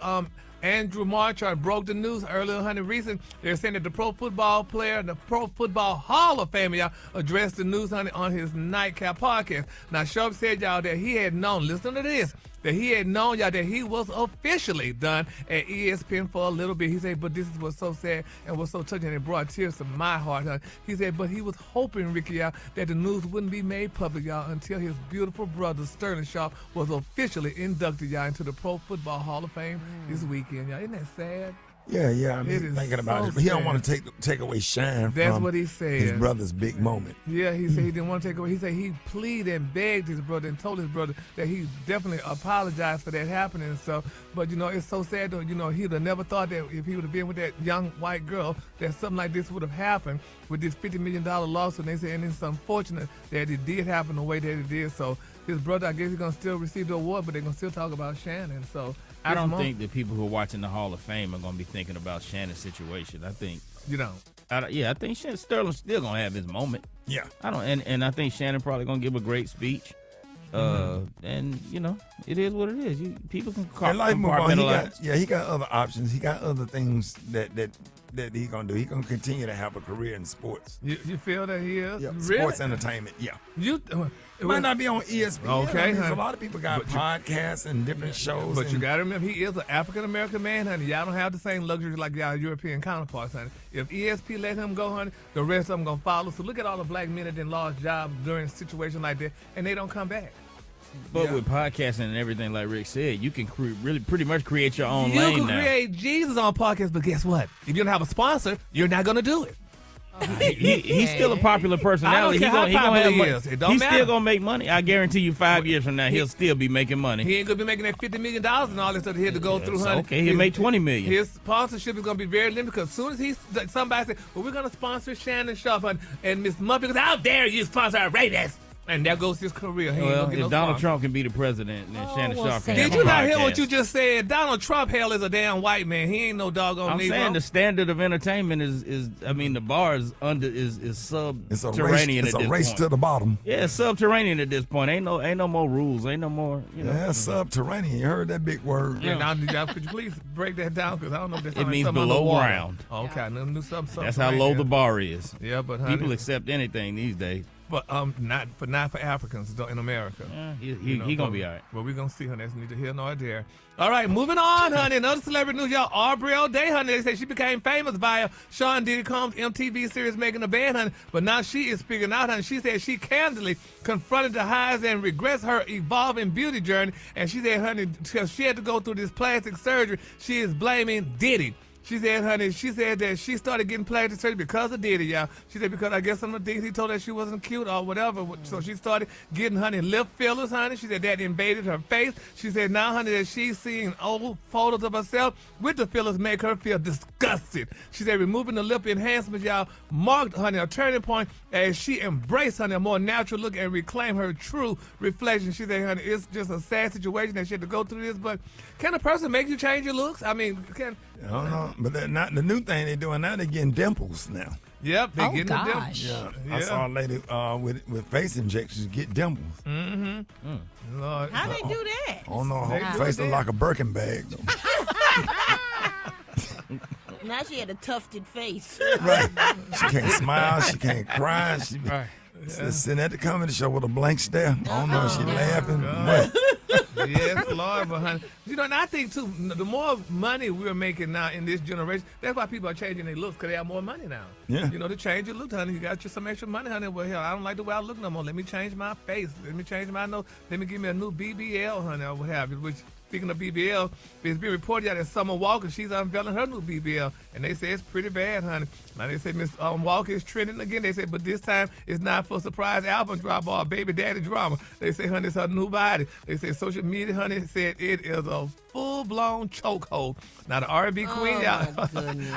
Andrew Marchard broke the news earlier, honey. Recent, they're saying that the Pro Football player, the Pro Football Hall of Fame, y'all, addressed the news, honey, on his Nightcap podcast. Now, Sharpe said, y'all, that he had known, listen to this, that he had known, y'all, that he was officially done at ESPN for a little bit. He said, but this is what's so sad and what's so touching, and it brought tears to my heart, honey. He said, but he was hoping, Ricky, y'all, that the news wouldn't be made public, y'all, until his beautiful brother, Sterling Sharpe, was officially inducted, y'all, into the Pro Football Hall of Fame this weekend, y'all. Isn't that sad? Yeah, I'm thinking about it. But he don't want to take away shine from what he said. His brother's big moment. Yeah, he said he didn't want to take away. He said he pleaded and begged his brother and told his brother that he definitely apologized for that happening and stuff. But, you know, it's so sad, though. You know, he would have never thought that if he would have been with that young white girl, that something like this would have happened with this $50 million lawsuit. And they said, and it's unfortunate that it did happen the way that it did. So his brother, I guess he's going to still receive the award, but they're going to still talk about Shannon. So I don't think that people who are watching the Hall of Fame are going to be thinking about Shannon's situation. I think you don't. I think Sterling's still going to have his moment. Yeah, I don't, and I think Shannon probably going to give a great speech. And you know, it is what it is. People can compartmentalize. He got other options. He got other things that he's gonna do. He's gonna continue to have a career in sports. You feel that he is? Yeah, really? Sports entertainment. Yeah. It might was, not be on ESPN. Okay, a lot of people got podcasts and different shows. But you got to remember, he is an African-American man, honey. Y'all don't have the same luxury like y'all European counterparts, honey. If ESP let him go, honey, the rest of them going to follow. So look at all the black men that done lost jobs during a situation like that, and they don't come back. But with podcasting and everything, like Rick said, you can really pretty much create your own lane You now. can create Jesus on podcasts, but guess what? If you don't have a sponsor, you're not going to do it. He's still a popular personality. I don't care how popular he is. It don't He's matter. still gonna make money. I guarantee you, 5 years from now, he'll still be making money. He ain't gonna be making that $50 million and all this stuff he had to go through, honey. Okay, he'll make $20 million. His sponsorship is gonna be very limited because as soon as somebody said, "Well, we're gonna sponsor Shannon Sharpe," and Miss Muffin goes, "How dare you sponsor a rapist?" And there goes his career. If Donald Trump can be the president, then Shannon Sharpe can Did you not hear what you just said? Donald Trump, hell, is a damn white man. He ain't no doggone Negro. I'm saying the standard of entertainment is the bar is subterranean. It's a race to the bottom. Yeah, it's subterranean at this point. Ain't no more rules. Ain't no more. Yeah, subterranean. You heard that big word. Yeah. Now, could you please break that down? Because I don't know if that's it means below ground. Okay, I knew something. That's how low the bar is. Yeah, but honey, people accept anything these days. for not for Africans in America. He gonna be all right. Well, we're gonna see her. That's neither here nor there. All right, moving on, honey. Another celebrity news, y'all. Aubrey O'Day, honey. They say she became famous via Sean Diddy Combs' MTV series Making a Band, honey. But now she is speaking out, honey. She said she candidly confronted the highs and regrets her evolving beauty journey. And she said, honey, because she had to go through this plastic surgery, she is blaming Diddy. She said, honey, she said that she started getting plastic surgery because of Diddy, y'all. She said because I guess some of the things he told her she wasn't cute or whatever. So she started getting, honey, lip fillers, honey. She said that invaded her face. She said now, honey, that she's seeing old photos of herself with the fillers make her feel disgusted. She said removing the lip enhancements, y'all, marked, honey, a turning point as she embraced, honey, a more natural look and reclaimed her true reflection. She said, honey, it's just a sad situation that she had to go through this, but can a person make you change your looks? I mean, can... I don't know, but they're not the new thing they're doing now. They're getting dimples now. Yep, they're getting the dimples. Yeah. I saw a lady with face injections get dimples. Mm-hmm. Lord. How they do that? I don't know. Her face look like a Birkin bag. Now she had a tufted face. Right. She can't smile. She can't cry. She sitting at the comedy show with a blank stare. I don't know if she laughing. What? Yes, Lord, but honey, you know, and I think too, the more money we're making now in this generation, that's why people are changing their looks, because they have more money now. Yeah. You know, to change your look, honey, you got some extra money, honey. Well, hell, I don't like the way I look no more. Let me change my face. Let me change my nose. Let me give me a new BBL, honey, or what have you. Which, speaking of BBL, it's been reported that Summer Walker, she's unveiling her new BBL, and they say it's pretty bad, honey. Now they say Miss Walker is trending again. They say, but this time it's not for surprise album drop or baby daddy drama. They say, honey, it's her new body. They say social media, honey, said it is a full-blown chokehold. Now the R&B queen, y'all,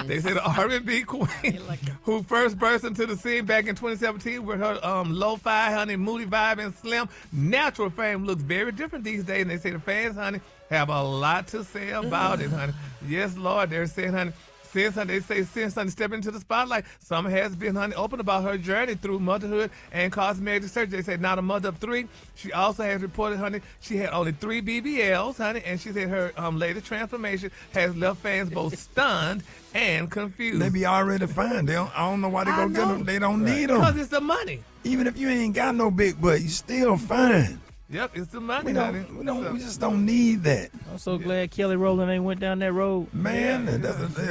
they say the R&B queen who first burst into the scene back in 2017 with her lo-fi, honey, moody vibe and slim, natural fame looks very different these days. And they say the fans, honey, have a lot to say about it, honey. Yes, Lord, they're saying, honey, since honey, they say since honey stepping into the spotlight, Summer has been, honey, open about her journey through motherhood and cosmetic surgery. They say not a mother of three. She also has reported, honey, she had only 3 BBLs, honey, and she said her latest transformation has left fans both stunned and confused. They be already fine. I don't know why they go get them. They don't need them. Because it's the money. Even if you ain't got no big butt, you still fine. Yep, it's the money, honey. We just don't need that. I'm so glad Kelly Rowland ain't went down that road. Man,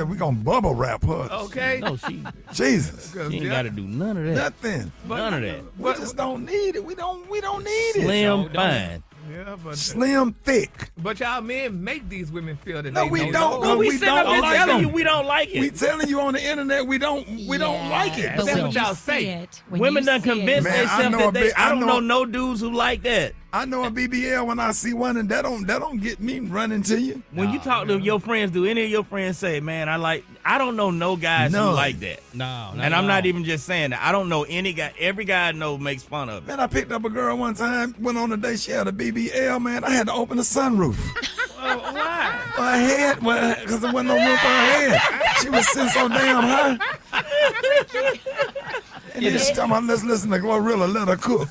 we gonna bubble wrap her. Okay. No, she. Jesus. She ain't got to do none of that. Nothing. None of that. We just don't need it. We don't need it. Slim, fine. Yeah, but slim, thick. But y'all men make these women feel that no, they we don't. No, we don't like telling them. you we don't like it. We telling you on the internet we don't like it. But that's what y'all say. Women done convinced themselves that I don't know no dudes who like that. I know a BBL when I see one, and that don't get me running to you. When you talk to your friends, do any of your friends say, "Man, I don't know no guys who like that." No, and I'm not even just saying that. I don't know any guy. Every guy I know makes fun of it. Man, I picked up a girl one time, went on a date. She had a BBL. Man, I had to open the sunroof. Why? Her head, because there wasn't no room for her head. She was sitting so damn high. And then she talking about, let's listen to Glorilla, let her cook.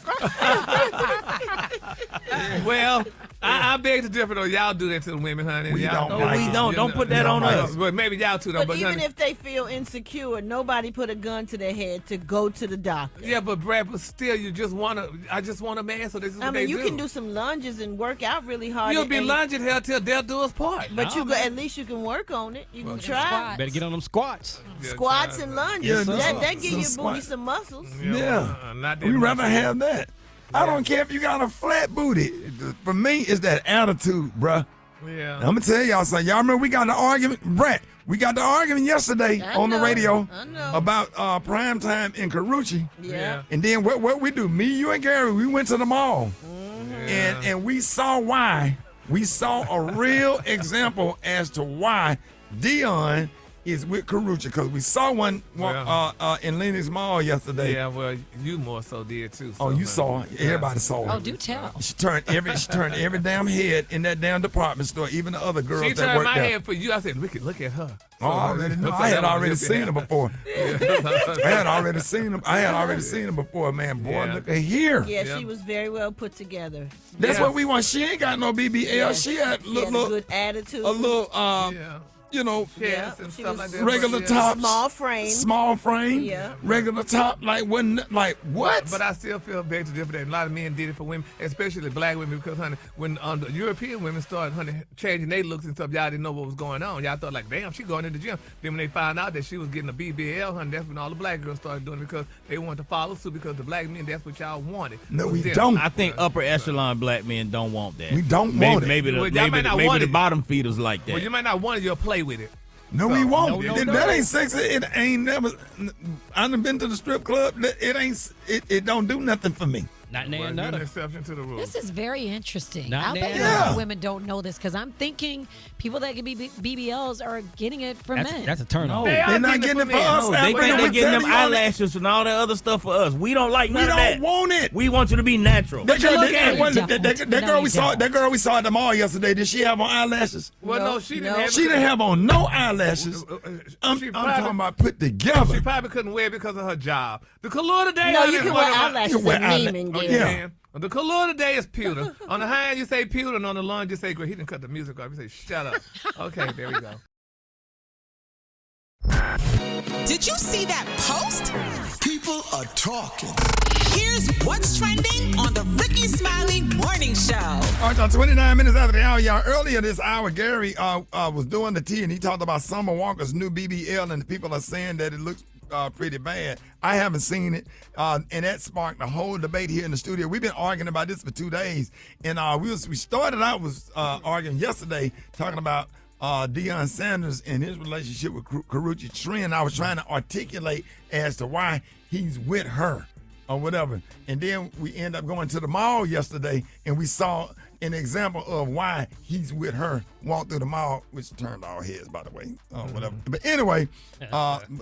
Well, I beg to differ though. Y'all do that to the women, honey. We y'all, don't. No, we don't. Don't put that on us. Well, maybe y'all too though. But even honey, if they feel insecure, nobody put a gun to their head to go to the doctor. yeah, but Brad, but still, I just want a man. So this is what I mean, they you do. can do some lunges and work out really hard. You'll be lunging hell till death do us part. But at least you can work on it. You can try. Better get on them squats. Squats and lunges. Yeah, that give your squat. booty some muscles. Yeah. Not that We'd much. rather have that. I don't care if you got a flat booty. For me, it's that attitude, bruh. Yeah. I'm going to tell y'all something. Y'all remember we got the argument? Brat, we got the argument yesterday on the radio about prime time in Carucci. Yeah. And then what we do, me, you, and Gary, we went to the mall. And we saw why. We saw a real example as to why Dion is with Carucci, because we saw one in Lenox Mall yesterday. Yeah, well, you more so did too. So, Oh, you saw it. Everybody saw it. Oh, do tell. She turned every damn head in that damn department store, even the other girls She that turned worked my there. head for you. I said, look at her. Oh, I already knew. I had already seen her before. I had already seen him before, man. Boy, look at here. Yeah, she was very well put together. That's what we want. She ain't got no BBL. Yeah, she had a good attitude. a little you know, Yes, and stuff like that. regular But, tops, Small frame. Yeah. regular top, like what? But I still feel beg to differ that a lot of men did it for women, especially black women, because honey, when the European women started changing their looks and stuff, y'all didn't know what was going on. Y'all thought like, damn, she going to the gym. Then when they found out that she was getting a BBL, honey, that's when all the black girls started doing it because they wanted to follow suit because the black men, that's what y'all wanted. No, we don't. I think upper echelon black men don't want that. We don't want it. Maybe the bottom feeders like that. Well, you might not want it, you'll play with it. No, we won't. That ain't sexy. It ain't never. I done been to the strip club. It don't do nothing for me. Not Well, another. an exception to the rule. This is very interesting. Not I bet now. a lot of women don't know this because I'm thinking people that can be BBLs are getting it from men. That's a turn off. They're not getting it for us. They think they're getting them eyelashes and all that other stuff for us. We don't like none of that. We don't want it. We want you to be natural. That girl we saw at the mall yesterday, did she have on eyelashes? Well, no, she didn't have She didn't have on no eyelashes. I'm talking about put together. She probably couldn't wear it because of her job. The color today. No, you can wear eyelashes at Neiman, Oh, yeah. you can. The color today is pewter. On the high end, you say pewter, and on the low end, you say great. He didn't cut the music off. You say, shut up. Okay, there we go. Did you see that post? People are talking. Here's what's trending on the Rickey Smiley Morning Show. All right, y'all, 29 minutes after the hour, y'all. Earlier this hour, Gary was doing the tea, and he talked about Summer Walker's new BBL, and people are saying that it looks pretty bad. I haven't seen it, and that sparked a whole debate here in the studio. We've been arguing about this for 2 days, and we started out with arguing yesterday, talking about Deion Sanders and his relationship with Karrueche Trin. I was trying to articulate as to why he's with her or whatever, and then we end up going to the mall yesterday, and we saw an example of why he's with her, walk through the mall, which turned our heads, by the way, whatever. But anyway,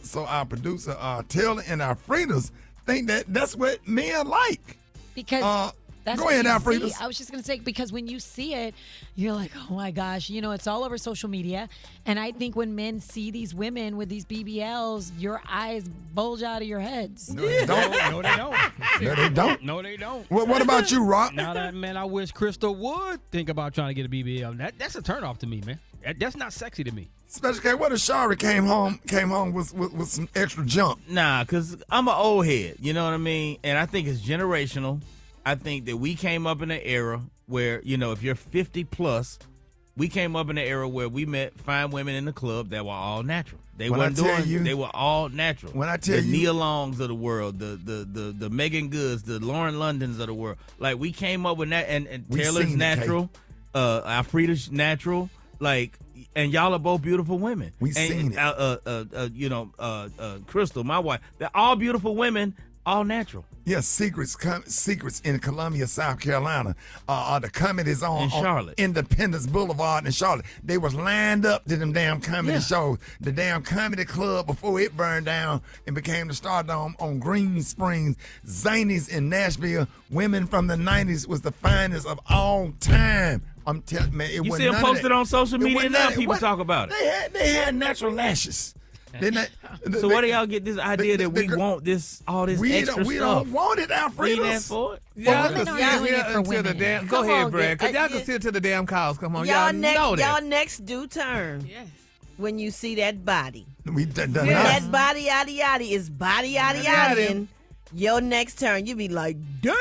so our producer, Taylor, and our Fridas think that that's what men like. Because that's go what ahead, you Alfredo. see. I was just going to say, because when you see it, you're like, oh my gosh, it's all over social media. And I think when men see these women with these BBLs, your eyes bulge out of your heads. No, they don't. No, they don't. No, they don't. No, they don't. What about you, Rock? Now that, man, I wish Crystal would think about trying to get a BBL. That's a turnoff to me, man. That's not sexy to me. Special K, what if Shari came home with some extra jump? Nah, because I'm an old head. You know what I mean? And I think it's generational. I think that we came up in an era where, if you're 50 plus, we came up in an era where we met fine women in the club that were all natural. They were all natural. When I tell the you, Nia Longs of the world, the Megan Goods, the Lauren Londons of the world. Like, we came up with that, and Taylor's natural, Alfreda's natural, like, and y'all are both beautiful women. We seen it. Crystal, my wife, they're all beautiful women, all natural. Yes, Secrets in Columbia, South Carolina. The comedies on Charlotte, Independence Boulevard in Charlotte. They was lined up to them damn comedy shows. The damn comedy club before it burned down and became the Stardome on Green Springs. Zanies in Nashville. Women from the 90s was the finest of all time. I'm telling man, it you was see them posted on social media now. People talk about it. They had natural lashes. So where do y'all get this idea that we want all this extra stuff? We don't want it, Alfredo. We ain't for it. Y'all can sit here until the damn. Go ahead, Brad. Because y'all can sit until the damn cows come on. Y'all know that. Y'all next do turn. Yes. When you see that body. We done that body, yaddy yaddy is body, yaddy yaddy. Your next turn, you be like, damn.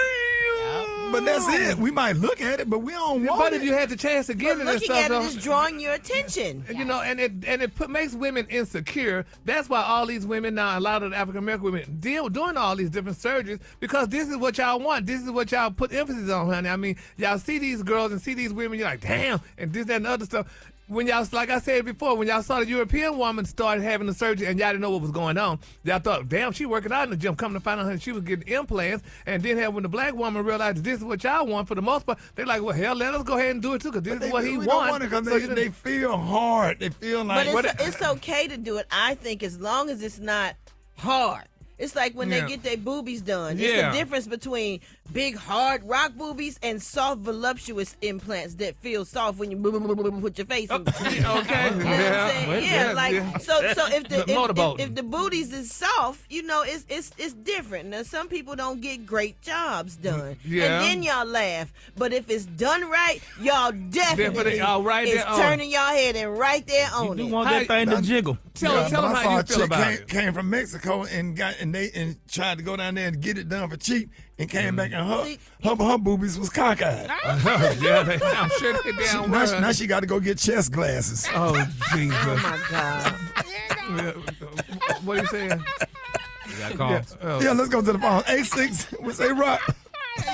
But that's it. We might look at it, but we don't want it. But if you had the chance to get it and stuff, looking at it is drawing your attention. And it makes women insecure. That's why all these women now, a lot of the African American women, doing all these different surgeries because this is what y'all want. This is what y'all put emphasis on, honey. I mean, y'all see these girls and see these women, you're like, damn, and this, that, and other stuff. When y'all, like I said before, when y'all saw the European woman started having the surgery and y'all didn't know what was going on, y'all thought, damn, she working out in the gym. Coming to find out she was getting implants. And then when the black woman realized this is what y'all want for the most part, they're like, well, hell, let us go ahead and do it too because this is what he wants. Because they feel hard. They feel like. But it's okay to do it, I think, as long as it's not hard. It's like when they get their boobies done. It's the difference between big, hard rock boobies and soft, voluptuous implants that feel soft when you put your face in. Okay. You know what I'm saying? So if the booties is soft, it's different. Now some people don't get great jobs done, and then y'all laugh. But if it's done right, y'all definitely turning y'all head and right there on it. You want that thing to jiggle. Tell them how you feel about it. Came from Mexico and tried to go down there and get it done for cheap and came back and her boobies was cockeyed. I'm sure they down. Now she got to go get chest glasses. Oh Jesus! Oh my God! What are you saying? Let's go to the phone. 86. What's say Rock?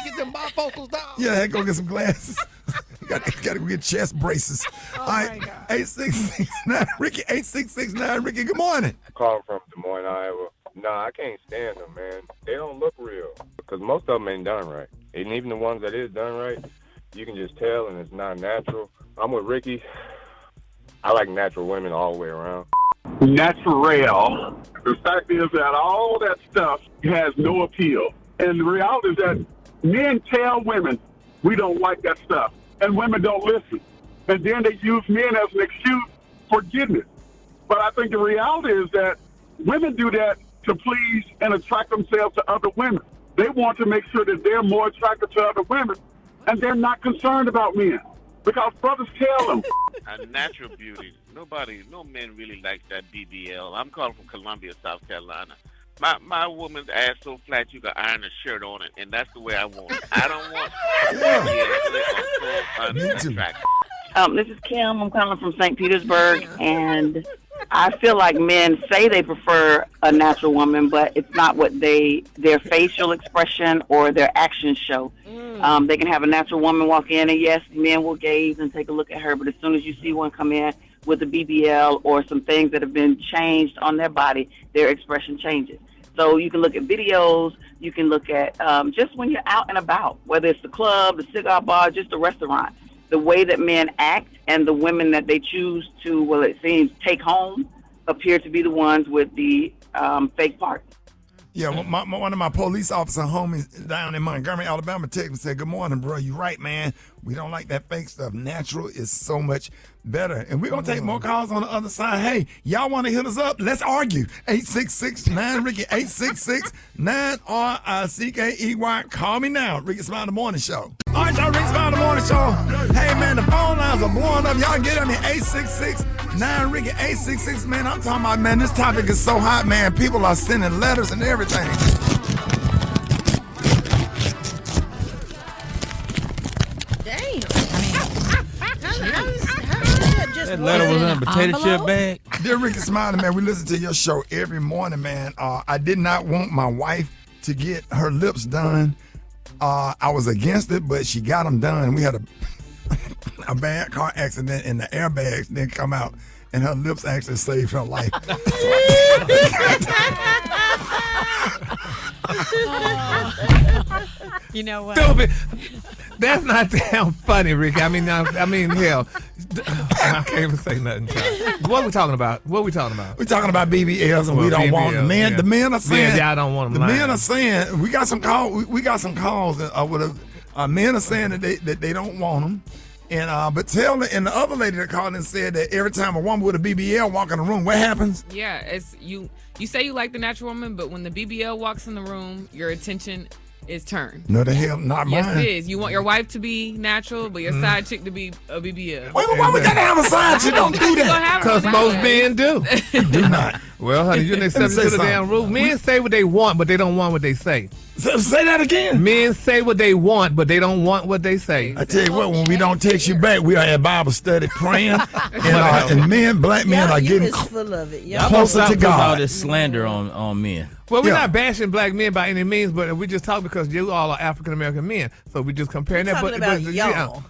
Get them bifocals down. Yeah, go get some glasses. Got to go get chest braces. All right, 8669 Ricky. 8669 Ricky. Good morning. Calling from Des Moines, Iowa. Nah, I can't stand them, man. They don't look real because most of them ain't done right. And even the ones that is done right, you can just tell, and it's not natural. I'm with Ricky. I like natural women all the way around. Natural. The fact is that all that stuff has no appeal. And the reality is that men tell women we don't like that stuff, and women don't listen. And then they use men as an excuse for getting it. But I think the reality is that women do that to please and attract themselves to other women. They want to make sure that they're more attracted to other women, and they're not concerned about men because brothers tell them. A natural beauty. No men really like that BBL. I'm calling from Columbia, South Carolina. My woman's ass so flat you can iron a shirt on it, and that's the way I want it. I don't want unattractive. This is Kim. I'm calling from St. Petersburg, and I feel like men say they prefer a natural woman, but it's not what their facial expression or their actions show. They can have a natural woman walk in, and yes, men will gaze and take a look at her, but as soon as you see one come in with a BBL or some things that have been changed on their body, their expression changes. So you can look at videos, you can look at just when you're out and about, whether it's the club, the cigar bar, just the restaurant. The way that men act and the women that they choose to, well, it seems, take home appear to be the ones with the fake parts. Yeah, one of my police officer homies down in Montgomery, Alabama, texted me and said, "Good morning, bro. You right, man. We don't like that fake stuff. Natural is so much better." And we're going to take more calls on the other side. Hey, y'all want to hit us up? Let's argue. 866-9-RICKY, 866-9-RICKEY. Call me now. Rickey Smiley Morning Show. All right, y'all, Rickey Smiley Morning Show. Hey, man, the phone lines are blowing up. Y'all get on me, 866-9-RICKY, 866. Man, I'm talking about, man, this topic is so hot, man. People are sending letters and everything. That letter was in a potato chip bag. Dear Rickey Smiley, man, we listen to your show every morning, man. I did not want my wife to get her lips done. I was against it, but she got them done. We had a bad car accident, and the airbags didn't come out, and her lips actually saved her life. You know what? Stupid. That's not damn funny, Rick. I mean, hell. I can't even say nothing. What are we talking about? We're talking about BBLs, and we don't want them. The men are saying. Yeah, I don't want them. The men are saying we got some calls. We got some calls. Men are saying that they don't want them. And but and the other lady that called and said that every time a woman with a BBL walk in the room, what happens? Yeah, it's you say you like the natural woman, but when the BBL walks in the room, your attention is turned. No, the hell, not mine. Yes, it is. You want your wife to be natural, but your side chick to be a BBL. Why we gotta have a side chick? Don't do that. Because most men do. Do not. Well, honey, you're accepted to the damn rule. Men say what they want, but they don't want what they say. Say that again. Men say what they want, but they don't want what they say. I tell you what, when we don't text you back, we are at Bible study praying, and black men are getting full of it. closer to God. All this slander on men. Well, we're not bashing black men by any means, but we just talk because you all are African American men, so we just comparing that. Talking about y'all,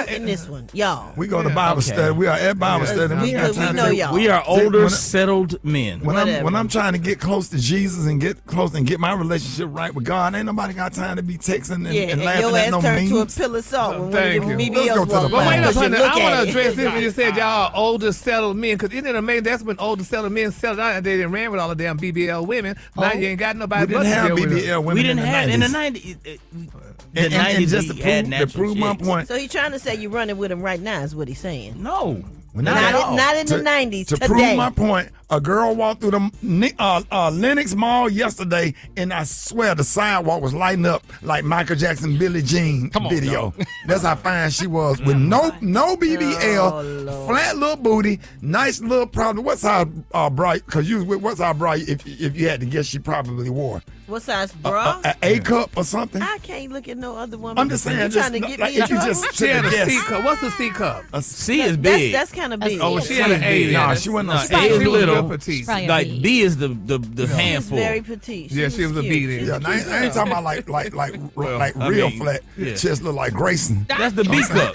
in this one, y'all. We go to Bible study. We are at Bible study. We know y'all. We are older, settled men. When I'm trying to get close to Jesus and get my relationship right with God. God, ain't nobody got time to be texting and, Yeah, and and laughing your at ass no turned to a memes. pill of salt when one Thank of them you. Let's go BBLs to the walked phone. by. Wait up, 'Cause you honey. look I want at to it. address this when you said y'all are older settled men, because isn't it amazing? That's when older settled men settled out and they didn't ran with all the damn BBL women. Now you ain't got nobody We didn't but to have deal with BBL them. women We didn't in the have 90s. in the 90s. The And 90s just we to had prove, natural to prove my chicks. point. So he's trying to say you're running with him right now is what he's saying. No. Not in the 90s, To today. prove my point, a girl walked through the Lenox Mall yesterday, and I swear the sidewalk was lighting up like Michael Jackson Billie Jean video. That's how fine she was with no BBL, flat little booty, nice little problem. What size bra? Because what size bra? If you had to guess, she probably wore What size bra? A cup or something. I can't look at no other woman. I'm just saying, You trying to get me in if you trouble? just She had a guess. C cup. What's a C cup? A C is big. That's kind of big. Oh, she had an A. Nah, she wasn't No, no A is She was little. real petite. Probably a Like B. B is the She's handful. very petite. Yeah, she was a cute. B then. Yeah, I ain't talking about like I real mean, flat. yeah. Chest look like Grayson. That's the B cup.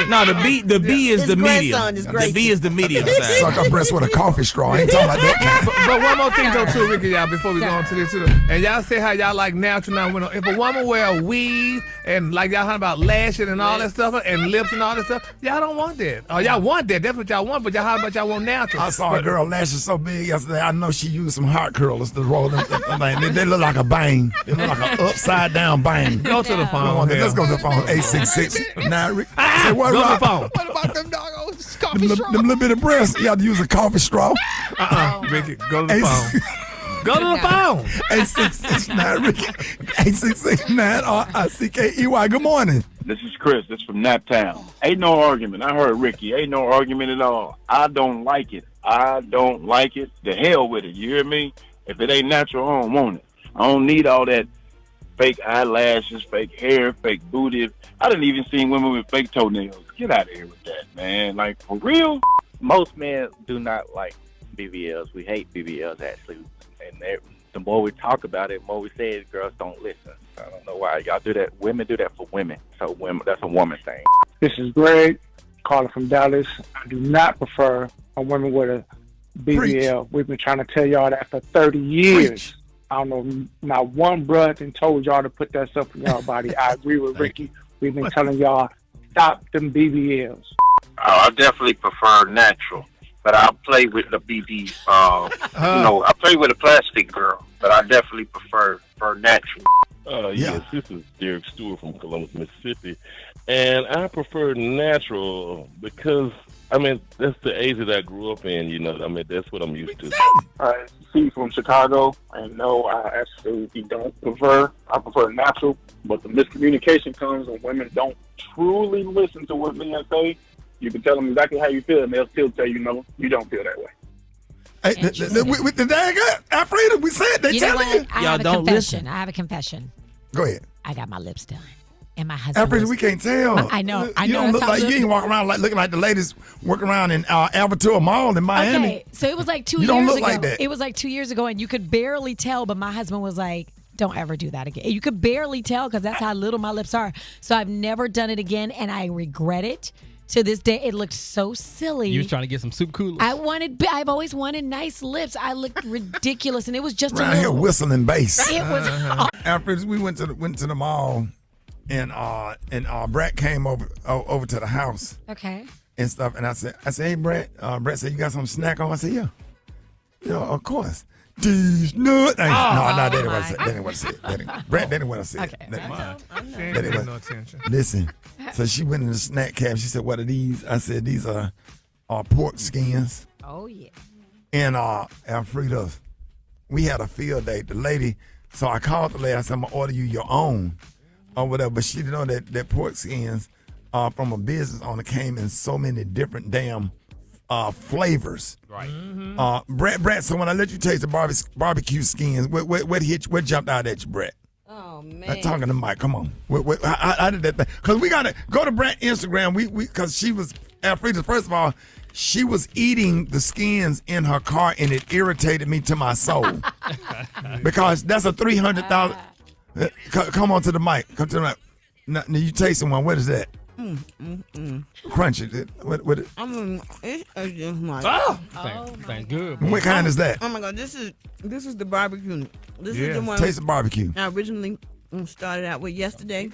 No, the B is His the medium. grandson is The Grayson. B is the medium size. Suck her breast with a coffee straw. I ain't talking about that kind. But one more thing though, too, Ricky, y'all, before we go on to this too. And y'all say how y'all like natural now. When if a woman wear a weave and like y'all talking about lashing and all that stuff and lips and all that stuff, y'all don't want that. Oh, y'all want that. That's what y'all want. But y'all how about y'all want natural? I saw a girl lashes so big yesterday. I know she used some heart curlers to roll them. They look like a bang. They look like an upside down bang. Go to the phone. Let's go to the phone. 866. Now, say what? Go to Rob? the phone. What about them doggos? Them Coffee straw? little bit of breasts. You have to use a coffee straw. Ricky, go to the phone. Go to the phone. 8669 Ricky. 8669 RICKEY. Good morning. This is Chris. This is from Naptown. Ain't no argument. I heard Ricky. Ain't no argument at all. I don't like it. I don't like it. The hell with it. You hear me? If it ain't natural, I don't want it. I don't need all that fake eyelashes, fake hair, fake booty. I didn't even see women with fake toenails. Get out of here with that, man. Like, for real? Most men do not like BBLs. We hate BBLs, actually. And the more we talk about it, the more we say it, girls don't listen. I don't know why y'all do that. Women do that for women. So that's a woman thing. This is Greg, calling from Dallas. I do not prefer a woman with a BBL. We've been trying to tell y'all that for 30 years. Preach. I don't know, not one bruh and told y'all to put that stuff in y'all body. I agree with Ricky. We've been telling y'all, stop them BBLs. I definitely prefer natural. But I'll play with the BB, I play with a plastic girl. But I definitely prefer natural. Yes, this is Derek Stewart from Columbus, Mississippi. And I prefer natural because, that's the age that I grew up in, that's what I'm used to. Steve from Chicago. And no, I absolutely don't prefer. I prefer natural. But the miscommunication comes when women don't truly listen to what men say. You can tell them exactly how you feel, and they'll still tell you, no, you don't feel that way. With the dang Alfreda, we said they You know telling you. what? I have a confession. I have a confession. Go ahead. I got my lips done. And my husband. Alfreda, we can't tell. I know. You don't look like you ain't walking around looking like the ladies working around in Albertura Mall in Miami. Okay, so it was like 2 You years don't look ago. like that. It was like 2 years ago, and you could barely tell, but my husband was like, don't ever do that again. You could barely tell because that's how little my lips are. So I've never done it again, and I regret it. To this day, it looked so silly. You was trying to get some soup coolers. I've always wanted nice lips. I looked ridiculous, and it was just Around a here little. whistling bass. It was. After we went to the mall, and Brat came over to the house Okay. and stuff, and I said, hey Brat, Brat said you got some snack on. I said, yeah, of course. These nuts. No, they didn't want to say. They didn't want to say it. Brat didn't want to say it. She ain't paying no attention. Listen, so she went in the snack cab. She said, "What are these?" I said, "These are pork skins." Oh yeah. And Alfreda's. We had a field day. The lady, so I called the lady. I said, "I'm gonna order you your own, or whatever." But she didn't know that pork skins from a business owner came in so many different damn flavors. Right. Brat. So when I let you taste the barbecue skins, what jumped out at you, Brat? Oh man. I'm talking to Mike. Come on. How did that thing? Because we gotta go to Brat Instagram. We because she was Alfreda. First of all, she was eating the skins in her car, and it irritated me to my soul. Because that's a $300,000. Come on to the mic. Come to the mic. Now you tasting one. What is that? Crunch it. What it? It's just like. Thank good. What kind is that? Oh my God, this is the barbecue. This Yeah, is the one. taste the barbecue. I originally started out with yesterday.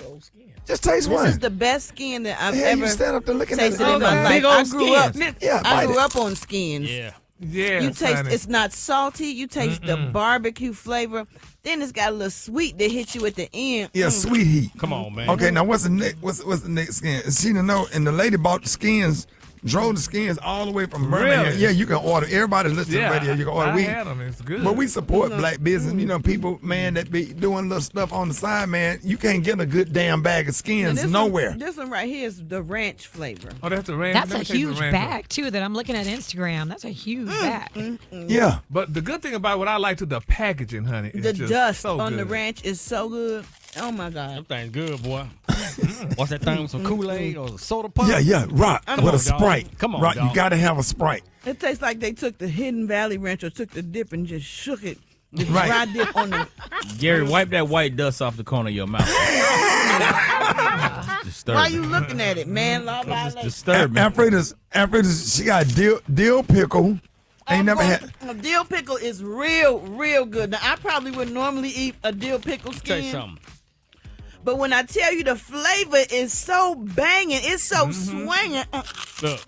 Just taste this one. This is the best skin that I've Yeah, ever you stand up there looking at tasted it. in my Big life. old I grew up. skins. Yeah, I bite grew it. up on skins. Yeah, you taste. honey. It's not salty. You taste the barbecue flavor. Then it's got a little sweet that hits you at the end. Yeah, sweet heat. Come on, man. Okay, now what's the next? What's the next skin? She didn't know, and the lady bought the skins, drove the skins all the way from Birmingham. Really? Yeah, you can order. Everybody listen to the radio. You can order. I had them. It's good. But we support black business. You know, people, man, that be doing little stuff on the side, man. You can't get a good damn bag of skins nowhere. This one right here is the ranch flavor. Oh, that's the ranch. That's Let a me taste the huge ranch bag, too, that I'm looking at Instagram. That's a huge bag. Yeah. But the good thing about what I like to the packaging, honey, is The just dust so on good. the ranch is so good. Oh my God. That thing's good, boy. What's that thing with some Kool-Aid or soda pop? Yeah, Rock, Come with on, a dog. Sprite. Come on, Rock, dog. you got to have a Sprite. It tastes like they took the Hidden Valley Ranch or took the dip and just shook it. The Right. dry dip on the. Gary, wipe that white dust off the corner of your mouth. Why you looking at it, man? Law It's violation. disturbing. Alfreda's, she got dill pickle. Ain't never had. A dill pickle is real good. Now, I probably would normally eat a dill pickle skin. Tell you something. But when I tell you the flavor is so banging, it's so swinging. Look,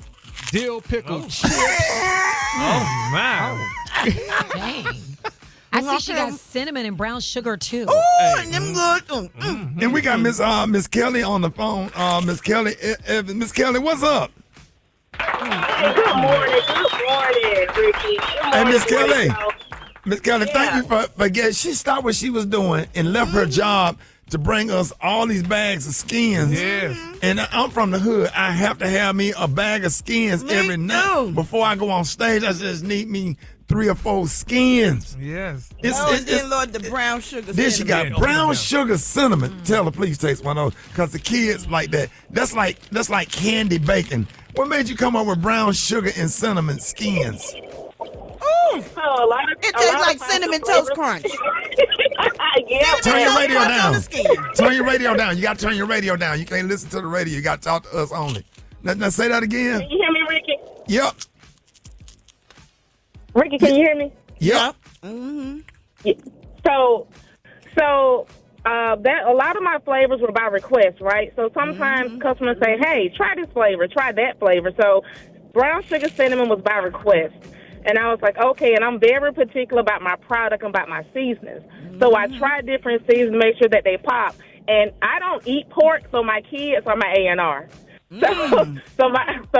dill pickle chips. Oh, my. Dang. I see she got cinnamon and brown sugar, too. Ooh, and them good. And we got Miss Kelly on the phone. Miss Kelly, Miss Kelly, what's up? Good morning, Ricky. Hey, Miss Kelly. Miss Kelly, thank you for getting. She stopped what she was doing and left her job to bring us all these bags of skins. Yes. And I'm from the hood. I have to have me a bag of skins every night. Before I go on stage, I just need me 3 or 4 skins. Yes. And then, Lord, the brown sugar Then she got cinnamon. brown sugar cinnamon. Tell her, please taste one of those. Because the kids like that. That's like candy bacon. What made you come up with brown sugar and cinnamon skins? Ooh. So a lot of It tastes like cinnamon toast crunch. Yeah, Turn your man. radio on down. the skin. Turn your radio down. You got to turn your radio down. You can't listen to the radio. You got to talk to us only. Now say that again. Can you hear me, Ricky? Yep. Ricky, can you hear me? Yep. Yeah. So that a lot of my flavors were by request, right? So sometimes customers say, "Hey, try this flavor, try that flavor." So brown sugar cinnamon was by request, and I was like, "Okay." And I'm very particular about my product and about my seasonings. So I try different seasons to make sure that they pop. And I don't eat pork, so my kids are my A&R. So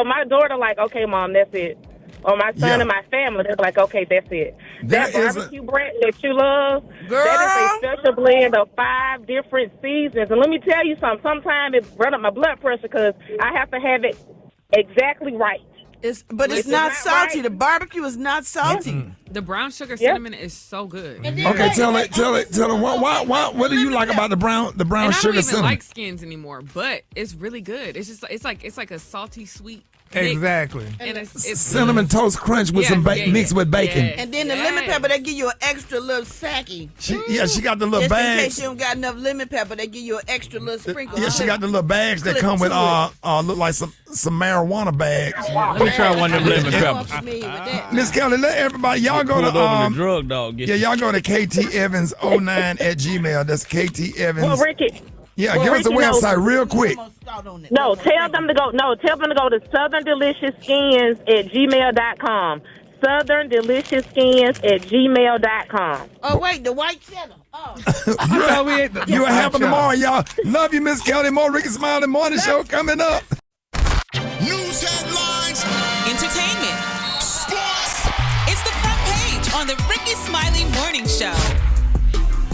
my daughter like, "Okay, Mom, that's it." Or my son and my family, they're like, "Okay, that's it." That barbecue Brat that you love, that is a special blend of 5 different seasons. And let me tell you something. Sometimes it run up my blood pressure because I have to have it exactly right. But it's not salty. The barbecue is not salty. The brown sugar cinnamon is so good. Okay, tell her what do you like about the brown And I don't sugar even cinnamon? like skins anymore, but it's really good. It's just it's like a salty sweet mix. Exactly. And it's Cinnamon toast crunch with some mixed with bacon. And then the lemon pepper, they give you an extra little sacky. She got the little Just in bags. case you don't got enough lemon pepper, they give you an extra little sprinkle. Yeah, she got the little bags that Clip come with to look like some marijuana bags. Let me try one of them lemon peppers. Miss Kelly, let everybody y'all go Pulled to over the drug dog. y'all go to KTEvans09@gmail. That's KT Evans. Well, Ricky. Yeah, Well, give us a Ricky, no. website real quick. No, tell them to go to southerndeliciousskins@gmail.com. southerndeliciousskins@gmail.com. Oh, wait, the white cheddar. Oh. You will happen tomorrow, y'all. Love you, Miss Kelly. More Rickey Smiley Morning Show coming up. News headlines, entertainment, sports. It's the front page on the Rickey Smiley Morning Show.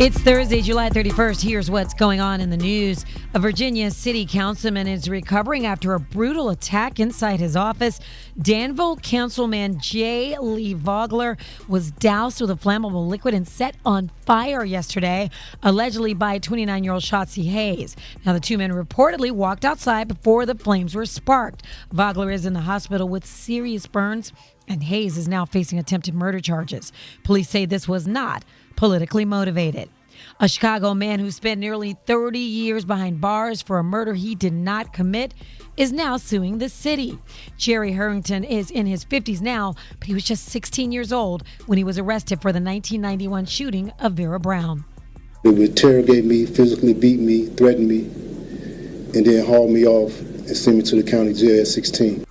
It's Thursday, July 31st. Here's what's going on in the news. A Virginia city councilman is recovering after a brutal attack inside his office. Danville councilman J. Lee Vogler was doused with a flammable liquid and set on fire yesterday, allegedly by 29-year-old Shotzi Haynes. Now, the two men reportedly walked outside before the flames were sparked. Vogler is in the hospital with serious burns, and Hayes is now facing attempted murder charges. Police say this was not politically motivated. A Chicago man who spent nearly 30 years behind bars for a murder he did not commit is now suing the city. Jerry Harrington is in his 50s now, but he was just 16 years old when he was arrested for the 1991 shooting of Vera Brown. They would interrogate me, physically beat me, threaten me, and then haul me off and send me to the county jail at 16.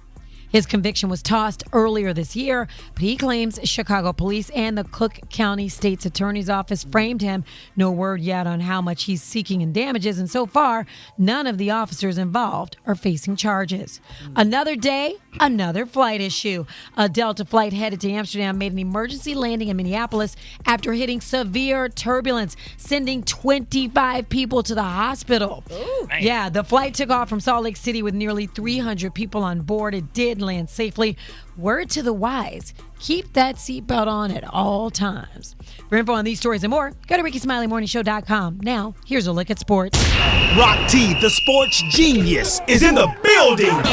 His conviction was tossed earlier this year, but he claims Chicago police and the Cook County State's Attorney's Office framed him. No word yet on how much he's seeking in damages, and so far, none of the officers involved are facing charges. Another day, another flight issue. A Delta flight headed to Amsterdam made an emergency landing in Minneapolis after hitting severe turbulence, sending 25 people to the hospital. Yeah, the flight took off from Salt Lake City with nearly 300 people on board. It did land safely. Word to the wise, keep that seatbelt on at all times. For info on these stories and more, go to RickySmileyMorningShow.com. Now, here's a look at sports. Rock T, the sports genius, is in the building.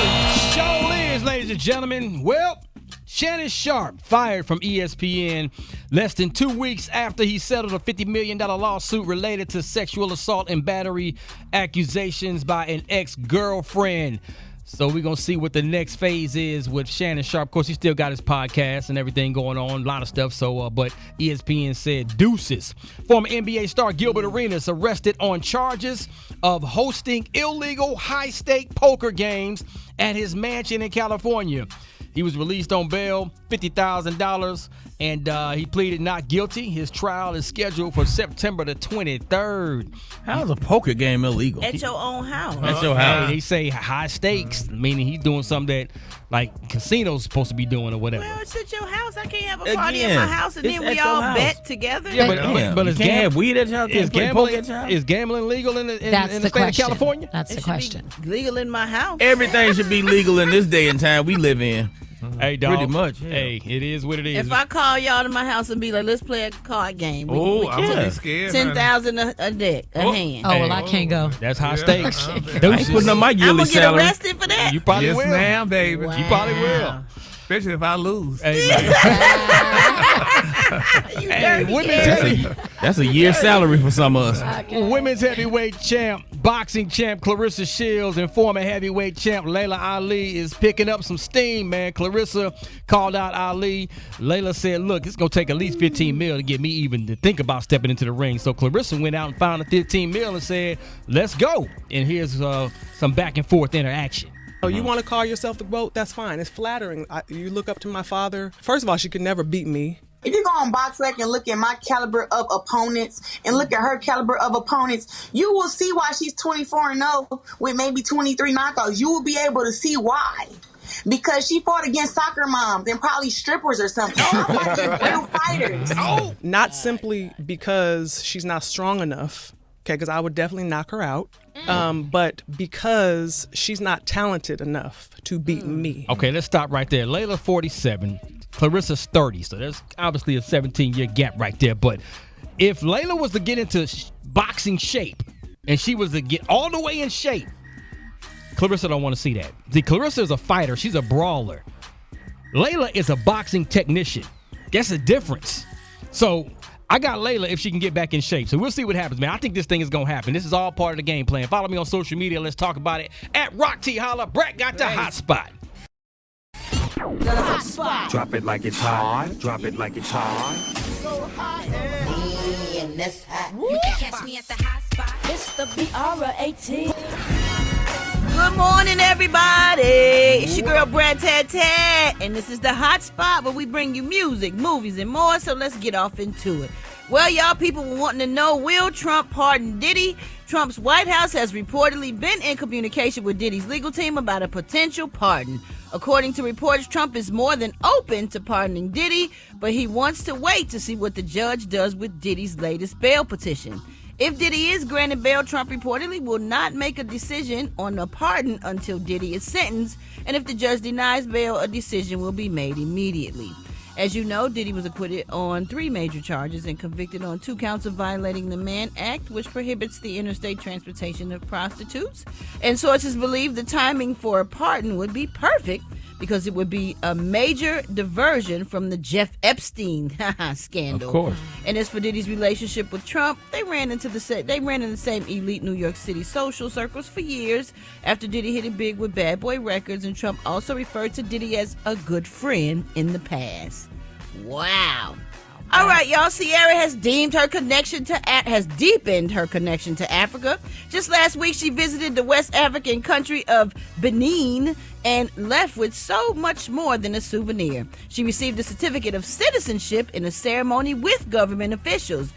Show is, ladies and gentlemen. Well, Shannon Sharpe fired from ESPN less than 2 weeks after he settled a $50 million lawsuit related to sexual assault and battery accusations by an ex-girlfriend. So we're going to see what the next phase is with Shannon Sharpe. Of course, he still got his podcast and everything going on, a lot of stuff. So, but ESPN said deuces. Former NBA star Gilbert Arenas arrested on charges of hosting illegal high-stake poker games at his mansion in California. He was released on bail, $50,000, and he pleaded not guilty. His trial is scheduled for September the 23rd. How's a poker game illegal? At your own house. At your house. They say high stakes, meaning he's doing something that like casinos supposed to be doing or whatever. Well, it's at your house. I can't have a party at my house and then we all bet together. Yeah, but you can't have weed at your house. Is gambling legal in the state of California? That's the question. Legal in my house. Everything should be legal in this day and time we live in. Hey, dog. Pretty much. Yeah. Hey, it is what it is. If I call y'all to my house and be like, let's play a card game. I'm gonna be scared. 10,000 a deck, a hand. Oh, well, I can't go. That's high stakes. I ain't putting up my yearly salary. I'm gonna get arrested for that. You probably yes, will. ma'am, baby. Wow. You probably will. Especially if I lose. Hey, that's a year's salary for some of us. Women's heavyweight champ, boxing champ Clarissa Shields and former heavyweight champ Layla Ali is picking up some steam, man. Clarissa called out Ali. Layla said, look, it's going to take at least $15 million to get me even to think about stepping into the ring. So Clarissa went out and found the $15 million and said, let's go. And here's some back and forth interaction. Oh, you want to call yourself the GOAT? That's fine. It's flattering. You look up to my father. First of all, she could never beat me. If you go on BoxRec and look at my caliber of opponents and look at her caliber of opponents, you will see why she's 24-0 with maybe 23 knockouts. You will be able to see why. Because she fought against soccer moms and probably strippers or something. I'm watching real fighters. Not simply because she's not strong enough, okay, because I would definitely knock her out. But because she's not talented enough to beat me. Okay, let's stop right there. Layla 47, Clarissa's 30, so there's obviously a 17-year gap right there. But if Layla was to get into boxing shape and she was to get all the way in shape, Clarissa don't want to see that. See, Clarissa is a fighter. She's a brawler. Layla is a boxing technician. That's a difference. So I got Layla if she can get back in shape. So we'll see what happens, man. I think this thing is going to happen. This is all part of the game plan. Follow me on social media. Let's talk about it. At Rock T Holla, Brat got the hot spot. The hot spot. Drop it like it's hot. Drop it like it's hot. So hot and that's hot. You can catch me at the hot spot. It's the BRAT. Good morning, everybody. It's your girl, Brat Tat, and this is the hot spot where we bring you music, movies, and more, so let's get off into it. Well, y'all, people were wanting to know, will Trump pardon Diddy? Trump's White House has reportedly been in communication with Diddy's legal team about a potential pardon. According to reports, Trump is more than open to pardoning Diddy, but he wants to wait to see what the judge does with Diddy's latest bail petition. If Diddy is granted bail, Trump reportedly will not make a decision on a pardon until Diddy is sentenced, and if the judge denies bail, a decision will be made immediately. As you know, Diddy was acquitted on 3 major charges and convicted on 2 counts of violating the Mann Act, which prohibits the interstate transportation of prostitutes. And sources believe the timing for a pardon would be perfect because it would be a major diversion from the Jeff Epstein scandal. Of course. And as for Diddy's relationship with Trump, they ran in the same elite New York City social circles for years after Diddy hit it big with Bad Boy Records, and Trump also referred to Diddy as a good friend in the past. Wow. All right, y'all. Ciara has deepened her connection to Africa. Just last week, she visited the West African country of Benin and left with so much more than a souvenir. She received a certificate of citizenship in a ceremony with government officials.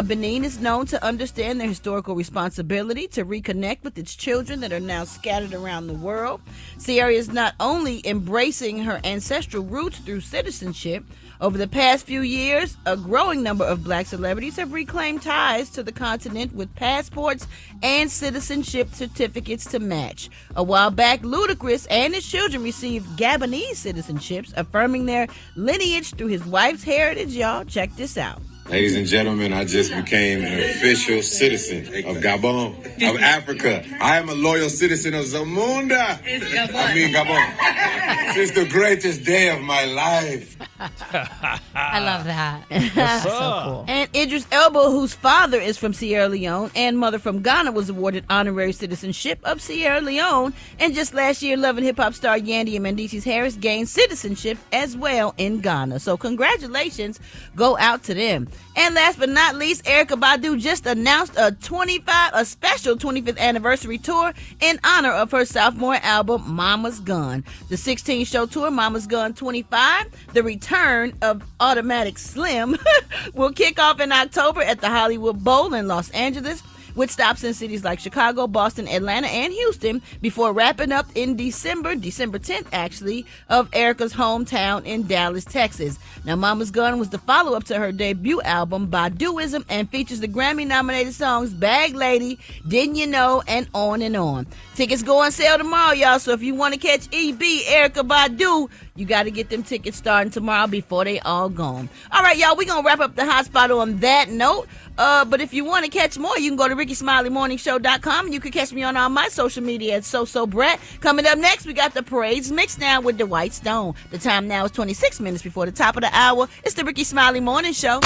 Benin is known to understand their historical responsibility to reconnect with its children that are now scattered around the world. Ciara is not only embracing her ancestral roots through citizenship. Over the past few years, a growing number of black celebrities have reclaimed ties to the continent with passports and citizenship certificates to match. A while back, Ludacris and his children received Gabonese citizenships, affirming their lineage through his wife's heritage. Y'all, check this out. Ladies and gentlemen, I just became an official citizen of Gabon, of Africa. I am a loyal citizen of Zamunda. Gabon. Since the greatest day of my life. I love that. So cool. And Idris Elba, whose father is from Sierra Leone and mother from Ghana, was awarded honorary citizenship of Sierra Leone. And just last year, Love and Hip Hop star Yandy and Mendeecees Harris gained citizenship as well in Ghana. So congratulations go out to them. And last but not least, Erykah Badu just announced a special 25th anniversary tour in honor of her sophomore album, Mama's Gun. The 16-show tour, Mama's Gun 25, the return of Automatic Slim, will kick off in October at the Hollywood Bowl in Los Angeles, with stops in cities like Chicago, Boston, Atlanta, and Houston, before wrapping up in December 10th actually, of Erykah's hometown in Dallas, Texas. Now, Mama's Gun was the follow-up to her debut album, Baduism, and features the Grammy-nominated songs Bag Lady, Didn't You Know, and On and On. Tickets go on sale tomorrow, y'all, so if you want to catch EB, Erykah Badu, you got to get them tickets starting tomorrow before they all gone. All right, y'all, we're going to wrap up the hot spot on that note. But if you want to catch more, you can go to RickySmileyMorningShow.com. You can catch me on all my social media at Brat. Coming up next, we got the Parades Mix now with the White Stone. The time now is 26 minutes before the top of the hour. It's the Rickey Smiley Morning Show.